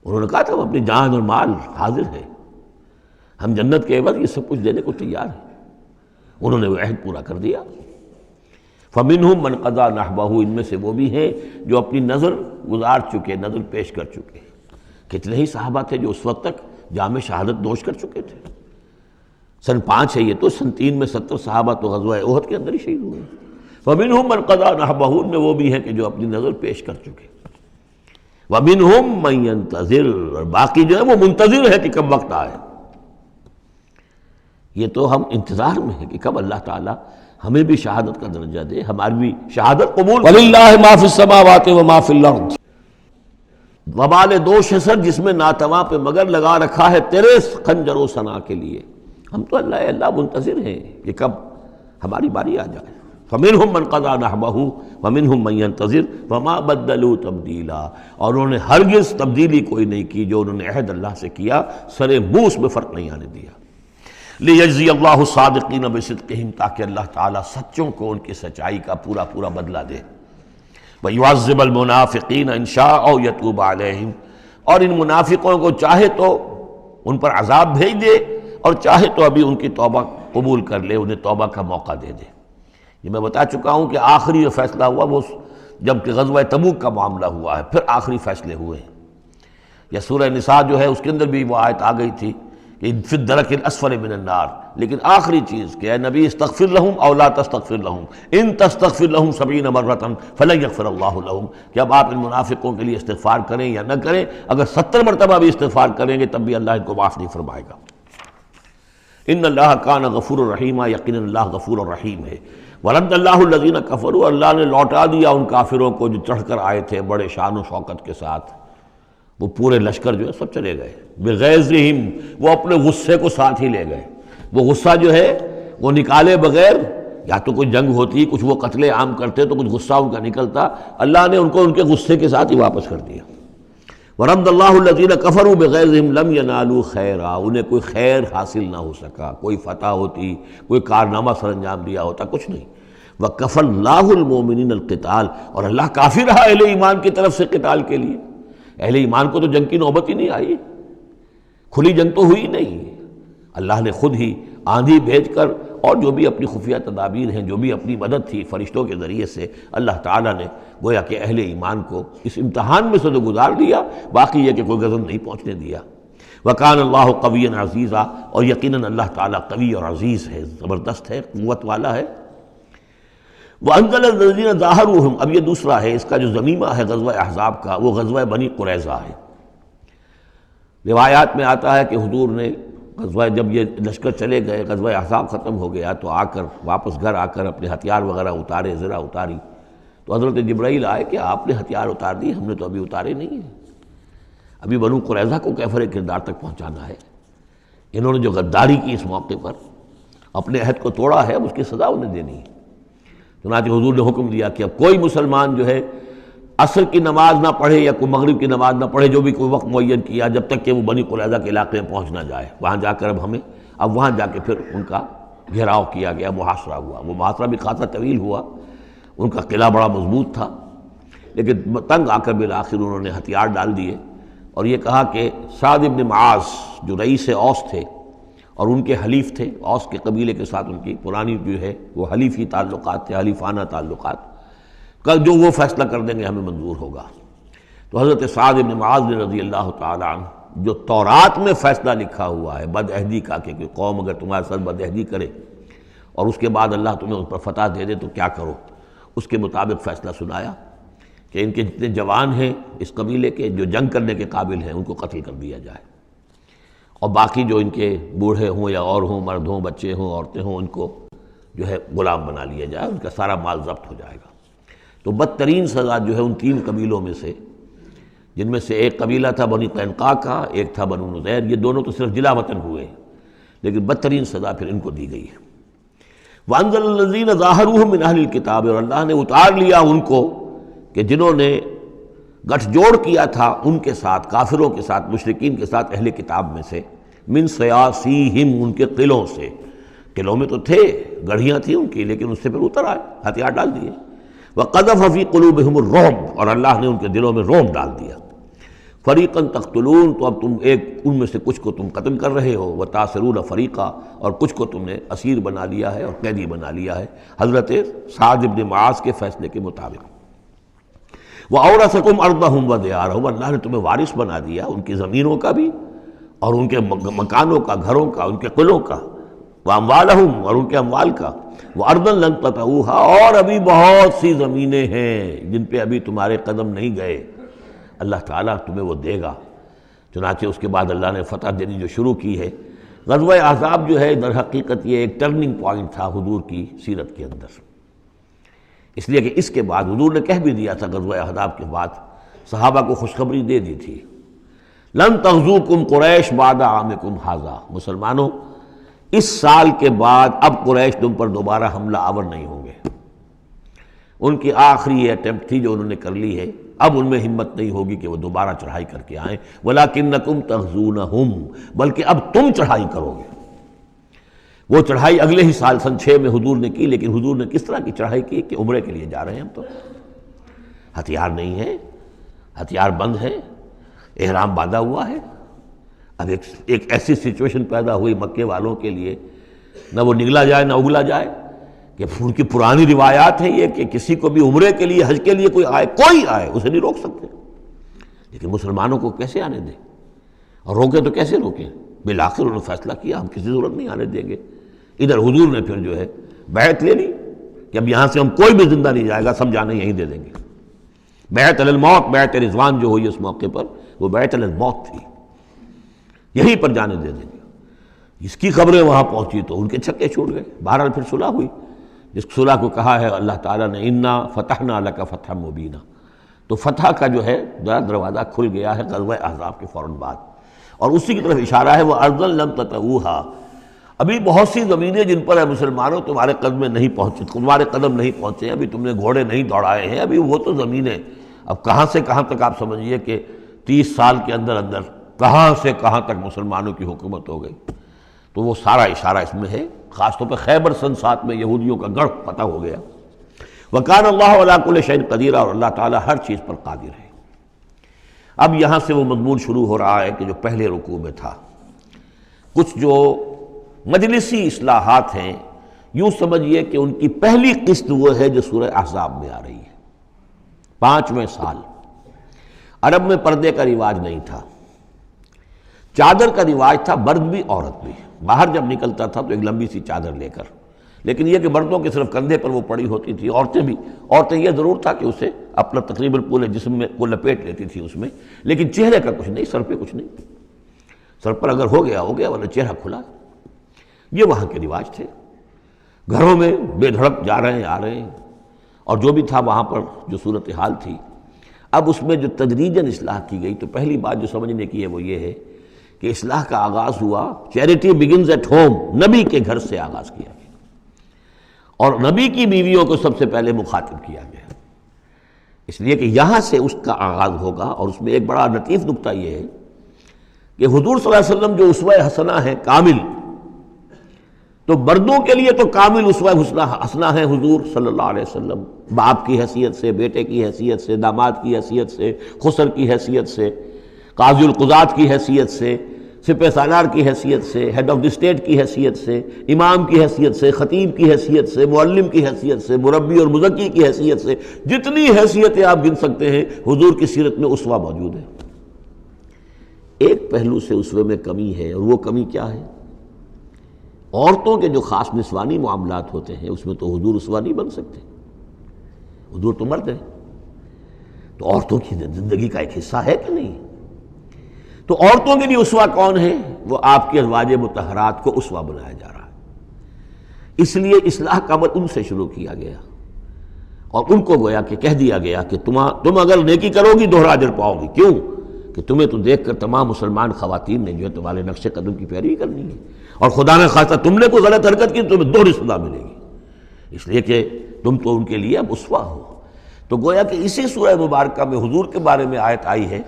انہوں نے کہا تھا ہم اپنی جان اور مال حاضر ہے، ہم جنت کے عوض یہ سب کچھ دینے کو تیار ہیں، انہوں نے وہ عہد پورا کر دیا۔ فَمِنْهُمْ مَنْ قَضَى نَحْبَهُ، ان میں سے وہ بھی ہیں جو اپنی نظر گزار چکے، نظر پیش کر چکے، کتنے ہی صحابہ تھے جو اس وقت تک جام شہادت نوش کر چکے تھے، سن 5 ہے یہ تو، سن 3 میں 70 صحابہ تو غزوہ احد کے اندر ہی شہید ہوئے۔ فَمِنْهُمْ مَنْ قَضَى نَحْبَهُ، ان میں وہ بھی ہیں کہ جو اپنی نظر پیش کر چکے، وَمِنْهُمْ مَنْ يَنْتَظِرُ، اور باقی جو ہے وہ منتظر ہے کہ کب وقت آئے، یہ تو ہم انتظار میں ہیں کہ کب اللہ تعالیٰ ہمیں بھی شہادت کا درجہ دے، ہماری بھی شہادت قبول۔ وَلِلَّهِ مَا فِي السَّمَاوَاتِ وَمَا فِي الْأَرْضِ، وبال دوش ہے سر جس میں ناتواں پہ مگر لگا رکھا ہے تیرے خنجر و ثنا کے لیے، ہم تو اللہ منتظر ہیں کہ کب ہماری باری آ جائے۔ فَمِنْهُمْ مَنْ قَضَى نَحْبَهُ وَمِنْهُمْ مَنْ يَنْتَظِرُ وَمَا بَدَّلُوا تَبْدِيلًا، اور انہوں نے ہرگز تبدیلی کوئی نہیں کی، جو انہوں نے عہد اللہ سے کیا سر منہ اس میں فرق نہیں آنے دیا۔ لِيَجْزِيَ اللَّهُ الصَّادِقِينَ بِصِدْقِهِمْ، تاکہ اللہ تعالیٰ سچوں کو ان کی سچائی کا پورا بدلہ دے۔ وَيُعَذِّبَ الْمُنَافِقِينَ إِن شَاءَ أَوْ يَتُوبَ عَلَيْهِمْ، اور ان منافقوں کو چاہے تو ان پر عذاب بھیج دے، اور چاہے تو ابھی ان کی توبہ قبول کر لے، انہیں توبہ کا موقع دے دے۔ یہ میں بتا چکا ہوں کہ آخری جو فیصلہ ہوا وہ جب کہ غزوہ تبوک کا معاملہ ہوا ہے، پھر آخری فیصلے ہوئے ہیں۔ یا سورہ نساء جو ہے اس کے اندر بھی وہ آیت آ گئی تھی کہ فی الدرک الاسفل من النار، لیکن آخری چیز کہ اے نبی استغفر لہم او لا تستغفر لہم ان تستغفر لہم 70 مرۃ فلن یغفر اللہ لہم، کہ اب آپ ان منافقوں کے لیے استغفار کریں یا نہ کریں، اگر 70 مرتبہ بھی استغفار کریں گے تب بھی اللہ ان کو معاف نہیں فرمائے گا۔ ان اللہ کان غفور الرحیم، یقیناً اللہ غفور الرحیم ہے۔ ورد اللہ الذین کفروا، اللہ نے لوٹا دیا ان کافروں کو جو چڑھ کر آئے تھے بڑے شان و شوکت کے ساتھ، وہ پورے لشکر جو ہے سب چلے گئے، بغیظہم، وہ اپنے غصے کو ساتھ ہی لے گئے، وہ غصہ جو ہے وہ نکالے بغیر، یا تو کوئی جنگ ہوتی کچھ وہ قتل عام کرتے تو کچھ غصہ ان کا نکلتا، اللہ نے ان کو ان کے غصے کے ساتھ ہی واپس کر دیا۔ ورد اللہ الذین کفروا بغیظہم لم ینالوا خیرا، انہیں کوئی خیر حاصل نہ ہو سکا، کوئی فتح ہوتی، کوئی کارنامہ سر انجام دیا ہوتا، کچھ نہیں۔ وکفى اللہ المؤمنین القتال، اور اللہ کافی رہا اہل ایمان کی طرف سے قتال کے لیے، اہل ایمان کو تو جنگ کی نوبت ہی نہیں آئی، کھلی جنگ تو ہوئی نہیں، اللہ نے خود ہی آندھی بھیج کر اور جو بھی اپنی خفیہ تدابیر ہیں، جو بھی اپنی مدد تھی فرشتوں کے ذریعے سے، اللہ تعالیٰ نے گویا کہ اہل ایمان کو اس امتحان میں سے تو گزار دیا، باقی یہ کہ کوئی غضب نہیں پہنچنے دیا۔ وَكَانَ اللَّهُ قَوِيًّا عَزِيزًا، اور یقیناً اللہ تعالیٰ قوی اور عزیز ہے، زبردست ہے، قوت والا ہے۔ وَأَنزَلَ الَّذِينَ ظَاهَرُوهُمْ، اب یہ دوسرا ہے، اس کا جو ضمیمہ ہے غزوہ احزاب کا، وہ غزوہ بنی قریظہ ہے۔ روایات میں آتا ہے کہ حضور نے غزوہ، جب یہ لشکر چلے گئے، غزوہ احزاب ختم ہو گیا تو آ کر واپس گھر آ کر اپنے ہتھیار وغیرہ اتارے، زرہ اتاری، تو حضرت جبرائیل آئے کہ آپ نے ہتھیار اتار دی، ہم نے تو ابھی اتارے نہیں ہیں، ابھی بنو قریظہ کو کیفر کردار تک پہنچانا ہے، انہوں نے جو غداری کی اس موقع پر، اپنے عہد کو توڑا ہے، اس کی سزا انہیں دینی ہے۔ چنانچہ حضور نے حکم دیا کہ اب کوئی مسلمان جو ہے عصر کی نماز نہ پڑھے یا کوئی مغرب کی نماز نہ پڑھے، جو بھی کوئی وقت معین کیا، جب تک کہ وہ بنی قریظہ کے علاقے میں پہنچ نہ جائے۔ وہاں جا کر اب وہاں جا کے پھر ان کا گھیراؤ کیا گیا، محاصرہ ہوا۔ وہ محاصرہ بھی خاصا طویل ہوا، ان کا قلعہ بڑا مضبوط تھا، لیکن تنگ آ کر بالآخر انہوں نے ہتھیار ڈال دیے اور یہ کہا کہ سعد ابن معاذ جو رئیس اوس تھے اور ان کے حلیف تھے، اوس کے قبیلے کے ساتھ ان کی پرانی جو ہے وہ حلیفی تعلقات تھے، حلیفانہ تعلقات، کل جو وہ فیصلہ کر دیں گے ہمیں منظور ہوگا۔ تو حضرت سعد بن معاذ رضی اللہ تعالیٰ عنہ، جو تورات میں فیصلہ لکھا ہوا ہے بد عہدی کا، کہ کوئی قوم اگر تمہارے ساتھ بد عہدی کرے اور اس کے بعد اللہ تمہیں اس پر فتح دے دے تو کیا کرو، اس کے مطابق فیصلہ سنایا کہ ان کے جتنے جوان ہیں اس قبیلے کے جو جنگ کرنے کے قابل ہیں ان کو قتل کر دیا جائے، اور باقی جو ان کے بوڑھے ہوں یا اور ہوں، مرد ہوں، بچے ہوں، عورتیں ہوں، ان کو جو ہے غلام بنا لیا جائے، ان کا سارا مال ضبط ہو جائے گا۔ تو بدترین سزا جو ہے ان تین قبیلوں میں سے، جن میں سے ایک قبیلہ تھا بنی قینقاع کا، ایک تھا بنو نذیر، یہ دونوں تو صرف جلا وطن ہوئے ہیں، لیکن بدترین سزا پھر ان کو دی گئی ہے۔ وَأَنزَلَ الَّذِينَ ظَاهَرُوهُم مِّنْ أَهْلِ الْكِتَابِ، اور اللہ نے اتار لیا ان کو کہ جنہوں نے گٹھ جوڑ کیا تھا ان کے ساتھ، کافروں کے ساتھ، مشرکین کے ساتھ اہل کتاب میں سے، من صیاصیہم، ان کے قلعوں سے۔ قلعوں میں تو تھے، گڑھیاں تھیں ان کی، لیکن اس سے پھر اتر آئے، ہتھیار ڈال دیے۔ وَقَذَفَ فِي قُلُوبِهِمُ الرُّعْبَ، اور اللہ نے ان کے دلوں میں رعب ڈال دیا۔ فریقاً تقتلون، تو اب تم ان میں سے کچھ کو تم قتل کر رہے ہو، وتاسرون فریقا، اور کچھ کو تم نے اسیر بنا لیا ہے اور قیدی بنا لیا ہے حضرت سعد بن معاذ کے فیصلے کے مطابق۔ وَأَوْرَثَكُمْ أَرْضَهُمْ وَدِيَارَهُمْ، اللہ نے تمہیں وارث بنا دیا ان کی زمینوں کا بھی اور ان کے مکانوں کا، گھروں کا، ان کے قلعوں کا، وَأَمْوَالَهُمْ، اور ان کے اموال کا، وَأَرْضًا لَّن تَطَئُوهَا، اور ابھی بہت سی زمینیں ہیں جن پہ ابھی تمہارے قدم نہیں گئے، اللہ تعالیٰ تمہیں وہ دے گا۔ چنانچہ اس کے بعد اللہ نے فتح دینی جو شروع کی ہے۔ غزوہ احزاب جو ہے در حقیقت یہ ایک ٹرننگ پوائنٹ تھا حضور کی سیرت کے اندر، اس لیے کہ اس کے بعد حضور نے کہہ بھی دیا تھا غزوہ احزاب کے بعد، صحابہ کو خوشخبری دے دی تھی، لن تغزوکم قریش بعد عامکم ھذا، مسلمانوں اس سال کے بعد اب قریش تم پر دوبارہ حملہ آور نہیں ہوں گے۔ ان کی آخری اٹیمپٹ تھی جو انہوں نے کر لی ہے، اب ان میں ہمت نہیں ہوگی کہ وہ دوبارہ چڑھائی کر کے آئیں، وَلَكِنَّكُمْ تَغْزُونَهُمْ، بلکہ اب تم چڑھائی کرو گے۔ وہ چڑھائی اگلے ہی سال سن 6 میں حضور نے کی، لیکن حضور نے کس طرح کی چڑھائی کی کہ عمرے کے لیے جا رہے ہیں ہم، تو ہتھیار نہیں ہے، ہتھیار بند ہے، احرام باندھا ہوا ہے۔ اب ایک ایسی سچویشن پیدا ہوئی مکے والوں کے لیے، نہ وہ نگلا جائے نہ اگلا جائے، کہ ان کی پرانی روایات ہیں یہ کہ کسی کو بھی عمرے کے لیے، حج کے لیے کوئی آئے اسے نہیں روک سکتے، لیکن مسلمانوں کو کیسے آنے دیں، اور روکیں تو کیسے روکیں؟ بالآخر انہوں نے فیصلہ کیا ہم کسی ضرورت نہیں آنے دیں گے۔ ادھر حضور نے پھر جو ہے بیعت لے لی کہ اب یہاں سے ہم کوئی بھی زندہ نہیں جائے گا، سب جانے یہیں دے دیں گے۔ بیعت علی الموت، بیعت رضوان جو ہوئی اس موقع پر، وہ بیعت علی الموت تھی، یہیں پر جانے دے دیں گے۔ اس کی خبریں وہاں پہنچی تو ان کے چھکے چھوٹ گئے۔ بہرحال پھر صلح ہوئی، جس صلح کو کہا ہے اللہ تعالیٰ نے انا فتحنا لک فتحا مبینا، تو فتح کا جو ہے دروازہ کھل گیا ہے غزوہ احزاب کے فوراً بعد، اور اسی کی طرف اشارہ ہے وہ ارضا لم تطئوہا، ابھی بہت سی زمینیں جن پر ہے مسلمانوں تمہارے قدم نہیں پہنچے، تمہارے قدم نہیں پہنچے، ابھی تم نے گھوڑے نہیں دوڑائے ہیں، ابھی وہ تو زمینیں اب کہاں سے کہاں تک آپ سمجھیے کہ 30 سال کے اندر اندر کہاں سے کہاں تک مسلمانوں کی حکومت ہو گئی۔ تو وہ سارا اشارہ اس میں ہے، خاص طور پہ خیبر سن 7 میں یہودیوں کا گڑھ پتہ ہو گیا۔ وَكَانَ اللَّهُ عَلَىٰ كُلِّ شَيْءٍ قَدِيرًا، اور اللہ تعالیٰ ہر چیز پر قادر ہے۔ اب یہاں سے وہ مضمون شروع ہو رہا ہے کہ جو پہلے رکوع میں تھا، کچھ جو مجلسی اصلاحات ہیں، یوں سمجھیے کہ ان کی پہلی قسط وہ ہے جو سورہ احزاب میں آ رہی ہے۔ 5ویں سال عرب میں پردے کا رواج نہیں تھا، چادر کا رواج تھا، مرد بھی عورت بھی، باہر جب نکلتا تھا تو ایک لمبی سی چادر لے کر، لیکن یہ کہ مردوں کے صرف کندھے پر وہ پڑی ہوتی تھی، عورتیں یہ ضرور تھا کہ اسے اپنا تقریباً پورے جسم میں وہ لپیٹ لیتی تھی اس میں، لیکن چہرے کا کچھ نہیں، سر پہ کچھ نہیں، سر پر اگر ہو گیا ورنہ چہرہ کھلا۔ یہ وہاں کے رواج تھے، گھروں میں بے دھڑک جا رہے ہیں آ رہے ہیں، اور جو بھی تھا وہاں پر جو صورتحال تھی۔ اب اس میں جو تدریجاً اصلاح کی گئی، تو پہلی بات جو سمجھنے کی ہے وہ یہ ہے کہ اصلاح کا آغاز ہوا، چیریٹی بگنز ایٹ ہوم، نبی کے گھر سے آغاز کیا گیا، اور نبی کی بیویوں کو سب سے پہلے مخاطب کیا گیا۔ اس لیے کہ یہاں سے اس کا آغاز ہوگا، اور اس میں ایک بڑا لطیف نکتہ یہ ہے کہ حضور صلی اللہ علیہ وسلم جو اسوہ حسنہ ہے کامل، تو مردوں کے لیے تو کامل اسوہ حسنہ ہے حضور صلی اللہ علیہ وسلم، باپ کی حیثیت سے، بیٹے کی حیثیت سے، داماد کی حیثیت سے، خسر کی حیثیت سے، قاضی القضات کی حیثیت سے، سپہ سالار کی حیثیت سے، ہیڈ آف دی اسٹیٹ کی حیثیت سے، امام کی حیثیت سے، خطیب کی حیثیت سے، معلم کی حیثیت سے، مربی اور مزکی کی حیثیت سے، جتنی حیثیتیں آپ گن سکتے ہیں حضور کی سیرت میں اسوہ موجود ہے۔ ایک پہلو سے اسوے میں کمی ہے، اور وہ کمی کیا ہے؟ عورتوں کے جو خاص نسوانی معاملات ہوتے ہیں اس میں تو حضور اسوہ نہیں بن سکتے، حضور تو مرد ہیں، تو عورتوں کی زندگی کا ایک حصہ ہے کہ نہیں؟ تو عورتوں کے لیے اسوہ کون ہے؟ وہ آپ کے ازواج مطہرات کو اسوہ بنایا جا رہا ہے۔ اس لیے اصلاح کا عمل ان سے شروع کیا گیا، اور ان کو گویا کہ کہہ دیا گیا کہ تم اگر نیکی کرو گی دوہرا اجر پاؤ گی۔ کیوں؟ کہ تمہیں تو دیکھ کر تمام مسلمان خواتین نے جو ہے تمہارے نقش قدم کی پیروی کرنی ہے، اور خدا نے خواستہ تم نے کوئی غلط حرکت کی تو تمہیں دوہری سزا ملے گی، اس لیے کہ تم تو ان کے لیے اب اسوہ ہو۔ تو گویا کہ اسی سورہ مبارکہ میں حضور کے بارے میں آیت آئی ہے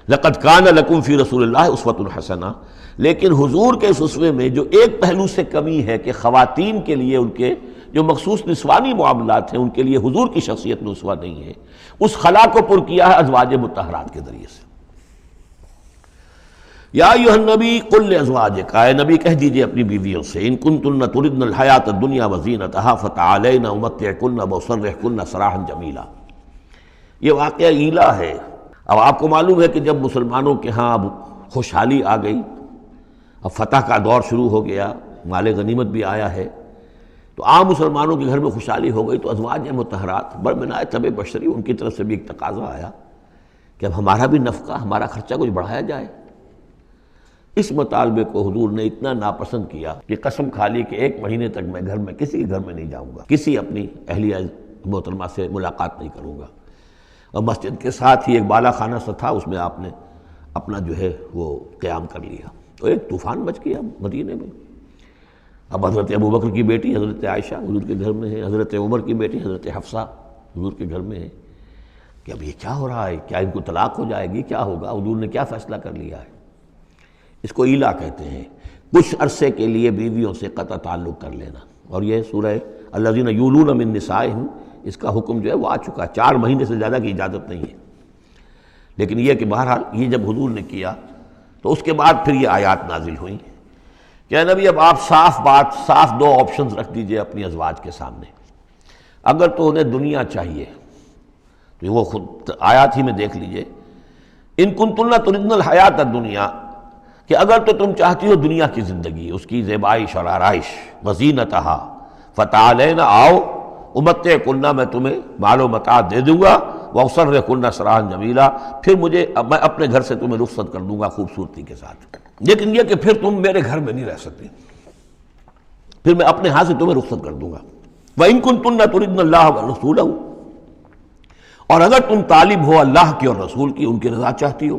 لَقَدْ كَانَ لَكُمْ فِي رَسُولِ اللَّهِ أُسْوَةٌ حَسَنَةٌ، لیکن حضور کے اس اسوے میں جو ایک پہلو سے کمی ہے کہ خواتین کے لیے ان کے جو مخصوص نسوانی معاملات ہیں ان کے لیے حضور کی شخصیت میں اسوہ نہیں ہے، اس خلا کو پر کیا ہے ازواج مطہرات کے ذریعے سے۔ یا ایھا النبی قل لازواجک، اے نبی کہہ دیجئے اپنی بیویوں سے، ان کنتن تردن الحیاۃ الدنیا وزینتہا فتعالین امتعکن واسرحکن سراحا جمیلا۔ یہ واقعہ ایلا ہے۔ اب آپ کو معلوم ہے کہ جب مسلمانوں کے ہاں اب خوشحالی آ گئی، اب فتح کا دور شروع ہو گیا، مال غنیمت بھی آیا ہے، تو عام مسلمانوں کے گھر میں خوشحالی ہو گئی، تو ازواج مطہرات برمنائے طب بشری ان کی طرف سے بھی ایک تقاضا آیا کہ اب ہمارا بھی نفقہ، ہمارا خرچہ کچھ بڑھایا جائے۔ اس مطالبے کو حضور نے اتنا ناپسند کیا کہ قسم کھا لی کہ 1 مہینے تک میں گھر میں کسی گھر میں نہیں جاؤں گا، کسی اپنی اہلیہ محترمہ سے ملاقات نہیں کروں گا، اور مسجد کے ساتھ ہی ایک بالا خانہ سا تھا، اس میں آپ نے اپنا جو ہے وہ قیام کر لیا، تو ایک طوفان مچ گیا مدینے میں۔ اب حضرت ابوبکر کی بیٹی حضرت عائشہ حضور کے گھر میں ہے، حضرت عمر کی بیٹی حضرت حفصہ حضور کے گھر میں ہے کہ اب یہ کیا ہو رہا ہے، کیا ان کو طلاق ہو جائے گی، کیا ہوگا، حضور نے کیا فیصلہ کر لیا ہے؟ اس کو ایلا کہتے ہیں، کچھ عرصے کے لیے بیویوں سے قطع تعلق کر لینا، اور یہ سورہ الذین یولون من نسائہم اس کا حکم جو ہے وہ آ چکا ہے، 4 مہینے سے زیادہ کی اجازت نہیں ہے۔ لیکن یہ کہ بہرحال یہ جب حضور نے کیا تو اس کے بعد پھر یہ آیات نازل ہوئیں کہ اے نبی اب آپ صاف 2 آپشنز رکھ دیجئے اپنی ازواج کے سامنے۔ اگر تو انہیں دنیا چاہیے تو وہ خود آیات ہی میں دیکھ لیجئے، ان کنتن تردن الحیات الدنیا، کہ اگر تو تم چاہتی ہو دنیا کی زندگی، اس کی زیبائش اور آرائش، وزینتہا فتعالین، آؤ امتعکن، میں تمہیں مال و متاع دے دوں گا، واسرحکن سراحا جمیلا، پھر میں اپنے گھر سے تمہیں رخصت کر دوں گا خوبصورتی کے ساتھ، لیکن یہ کہ پھر تم میرے گھر میں نہیں رہ سکتے، پھر میں اپنے ہاتھ سے تمہیں رخصت کر دوں گا۔ وَإِن كُنتُنَّ تُرِدْنَ اللَّهَ وَرَسُولَهُ، اور اگر تم طالب ہو اللہ کی اور رسول کی، ان کی رضا چاہتی ہو،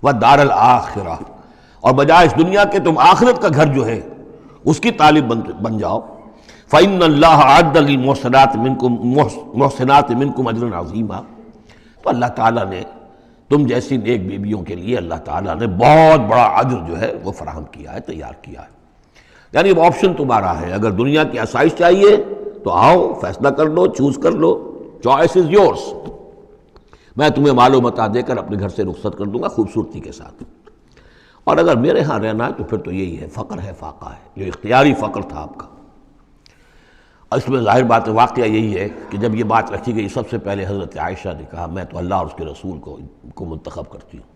وَالدَّارَ الْآخِرَةَ، اور بجائے اس دنیا کے تم آخرت کا گھر جو ہے اس کی طالب بن جاؤ، فَإِنَّ اللَّهَ أَعَدَّ لِلْمُحْسِنَاتِ مِنْكُمْ أَجْرًا عَظِيمًا، تو اللہ تعالیٰ نے تم جیسی نیک بیویوں کے لیے اللہ تعالیٰ نے بہت بڑا اجر جو ہے وہ فراہم کیا ہے، تیار کیا ہے۔ یعنی اب آپشن تمہارا ہے، اگر دنیا کی آسائش چاہیے تو آؤ، فیصلہ کر لو، چوز کر لو، چوائس از یورس، میں تمہیں مال و متاع دے کر اپنے گھر سے رخصت کر دوں گا خوبصورتی کے ساتھ، اور اگر میرے ہاں رہنا ہے تو پھر تو یہی ہے، فقر ہے، فاقہ ہے، جو اختیاری فقر تھا آپ کا۔ اور اس میں ظاہر بات واقعہ یہی ہے کہ جب یہ بات رکھی گئی سب سے پہلے حضرت عائشہ نے کہا میں تو اللہ اور اس کے رسول کو منتخب کرتی ہوں،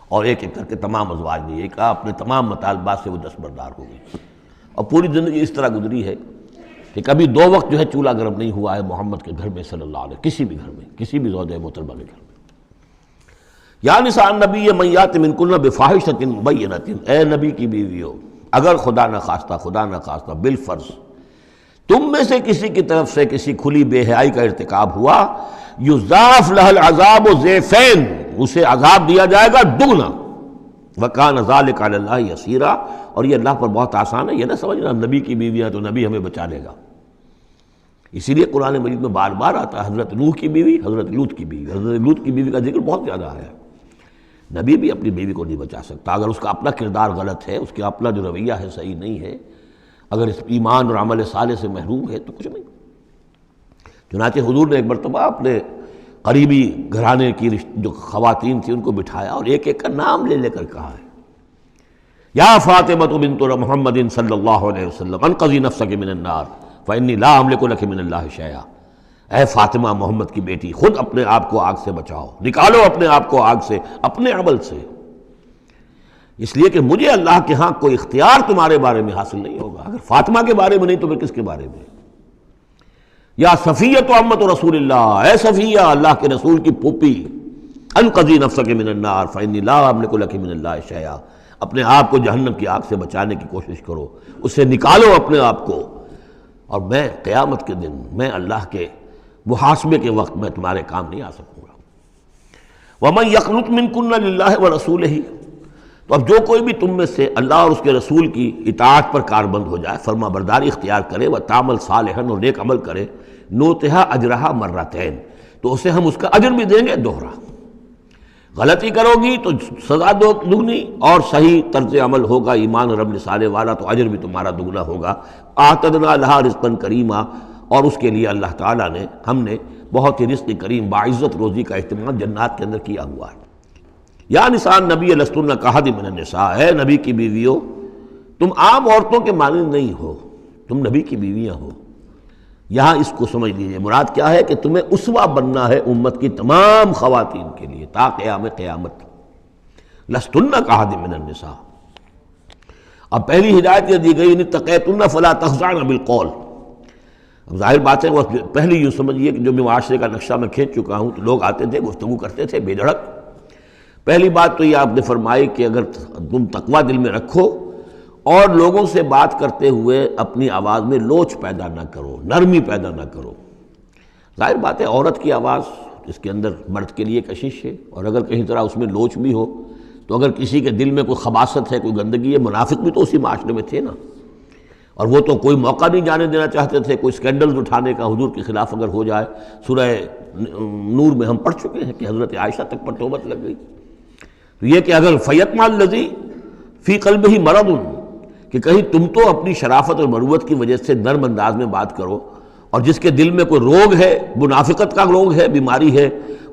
اور ایک ایک کر کے تمام ازواج نے یہ کہا، اپنے تمام مطالبات سے وہ دستبردار ہو گئی، اور پوری زندگی اس طرح گزری ہے کہ کبھی 2 وقت جو ہے چولہا گرم نہیں ہوا ہے محمد کے گھر میں صلی اللہ علیہ، کسی بھی گھر میں، کسی بھی زوجہ محترمہ کے گھر میں۔ یا نساء النبی من یات منکن بفاحشۃ مبینۃ، اے نبی کی بیویوں، اگر خدا نخواستہ بالفرض تم میں سے کسی کی طرف سے کسی کھلی بے حیائی کا ارتکاب ہوا، یضاعف لها العذاب ضعفین، اسے عذاب دیا جائے گا دگنا، وکان ذلک علی اللہ یسیرا، اور یہ اللہ پر بہت آسان ہے، یہ نہ سمجھنا نبی کی بیویاں تو نبی ہمیں بچا لے گا، اسی لیے قرآن مجید میں بار بار آتا ہے حضرت نوح کی بیوی، حضرت لوط کی بیوی، حضرت لوط کی بیوی کا ذکر بہت زیادہ آیا ہے۔ نبی بھی اپنی بیوی کو نہیں بچا سکتا، اگر اس کا اپنا کردار غلط ہے، اس کا اپنا جو رویہ ہے صحیح نہیں ہے، اگر اس ایمان اور عمل صالح سے محروم ہے تو کچھ نہیں۔ چنانچہ حضور نے ایک مرتبہ اپنے قریبی گھرانے کی جو خواتین تھیں ان کو بٹھایا اور ایک ایک کا نام لے لے کر کہا ہے، یا فاطمہ بنت محمد صلی اللہ علیہ وسلم انقذی نفسک من النار فانی لا املک لک من اللہ شیئا، اے فاطمہ محمد کی بیٹی خود اپنے آپ کو آگ سے بچاؤ، نکالو اپنے آپ کو آگ سے اپنے عمل سے، اس لیے کہ مجھے اللہ کے ہاں کوئی اختیار تمہارے بارے میں حاصل نہیں ہوگا۔ اگر فاطمہ کے بارے میں نہیں تو پھر کس کے بارے میں؟ یا صفیہ امت رسول اللہ، اے صفیہ اللہ کے رسول کی پھوپھی، انقذی نفسک من النار فانی لا املک لک من اللہ شیئا، اپنے آپ کو جہنم کی آگ سے بچانے کی کوشش کرو، اس سے نکالو اپنے آپ کو، اور میں قیامت کے دن میں اللہ کے محاسبے کے وقت میں تمہارے کام نہیں آ سکوں گا۔ وَمَن يَقْنُتْ مِنْكُنَّ لِلَّهِ وَرَسُولِهِ، تو اب جو کوئی بھی تم میں سے اللہ اور اس کے رسول کی اطاعت پر کاربند ہو جائے، فرما برداری اختیار کرے، وَتَعْمَلْ صَالِحًا، اور نیک عمل کرے، نُؤْتِهَا أَجْرَهَا مَرَّتَيْن، تو اسے ہم اس کا اجر بھی دیں گے دوہرا۔ غلطی کرو گی تو سزا دگنی، اور صحیح طرز عمل ہوگا ایمان اور عمل صالح والا تو اجر بھی تمہارا دگنا ہوگا۔ اعتدنا لہا رزقا کریما، اور اس کے لیے اللہ تعالیٰ نے ہم نے بہت ہی رزق کریم باعزت روزی کا اہتمام جنات کے اندر کیا ہوا ہے۔ یا نساء نبی لستن کاحد من النساء، اے نبی کی بیویوں تم عام عورتوں کے مانند نہیں ہو، تم نبی کی بیویاں ہو۔ یہاں اس کو سمجھ لیجیے، مراد کیا ہے کہ تمہیں اسوہ بننا ہے امت کی تمام خواتین کے لیے تا قیام قیامت۔ لستن کاحد من النساء، اب پہلی ہدایت یہ دی گئی ان اتقیتن فلا تخضعن بالقول۔ اب ظاہر بات ہے وہ پہلی یوں سمجھیے کہ جو میں معاشرے کا نقشہ میں کھینچ چکا ہوں، تو لوگ آتے تھے گفتگو کرتے تھے بے دھڑک۔ پہلی بات تو یہ آپ نے فرمائی کہ اگر تم تقویٰ دل میں رکھو اور لوگوں سے بات کرتے ہوئے اپنی آواز میں لوچ پیدا نہ کرو، نرمی پیدا نہ کرو۔ ظاہر بات ہے عورت کی آواز اس کے اندر مرد کے لیے کشش ہے، اور اگر کہیں طرح اس میں لوچ بھی ہو تو اگر کسی کے دل میں کوئی خباثت ہے، کوئی گندگی ہے، منافق بھی تو اسی معاشرے میں تھے نا، اور وہ تو کوئی موقع نہیں جانے دینا چاہتے تھے کوئی سکینڈلز اٹھانے کا حضور کے خلاف اگر ہو جائے۔ سورہ نور میں ہم پڑھ چکے ہیں کہ حضرت عائشہ تک پر توبت لگ گئی۔ تو یہ کہ اگر فیطمع الذی فی قلبہ مرض، کہ کہیں تم تو اپنی شرافت اور مروت کی وجہ سے نرم انداز میں بات کرو، اور جس کے دل میں کوئی روگ ہے، منافقت کا روگ ہے، بیماری ہے،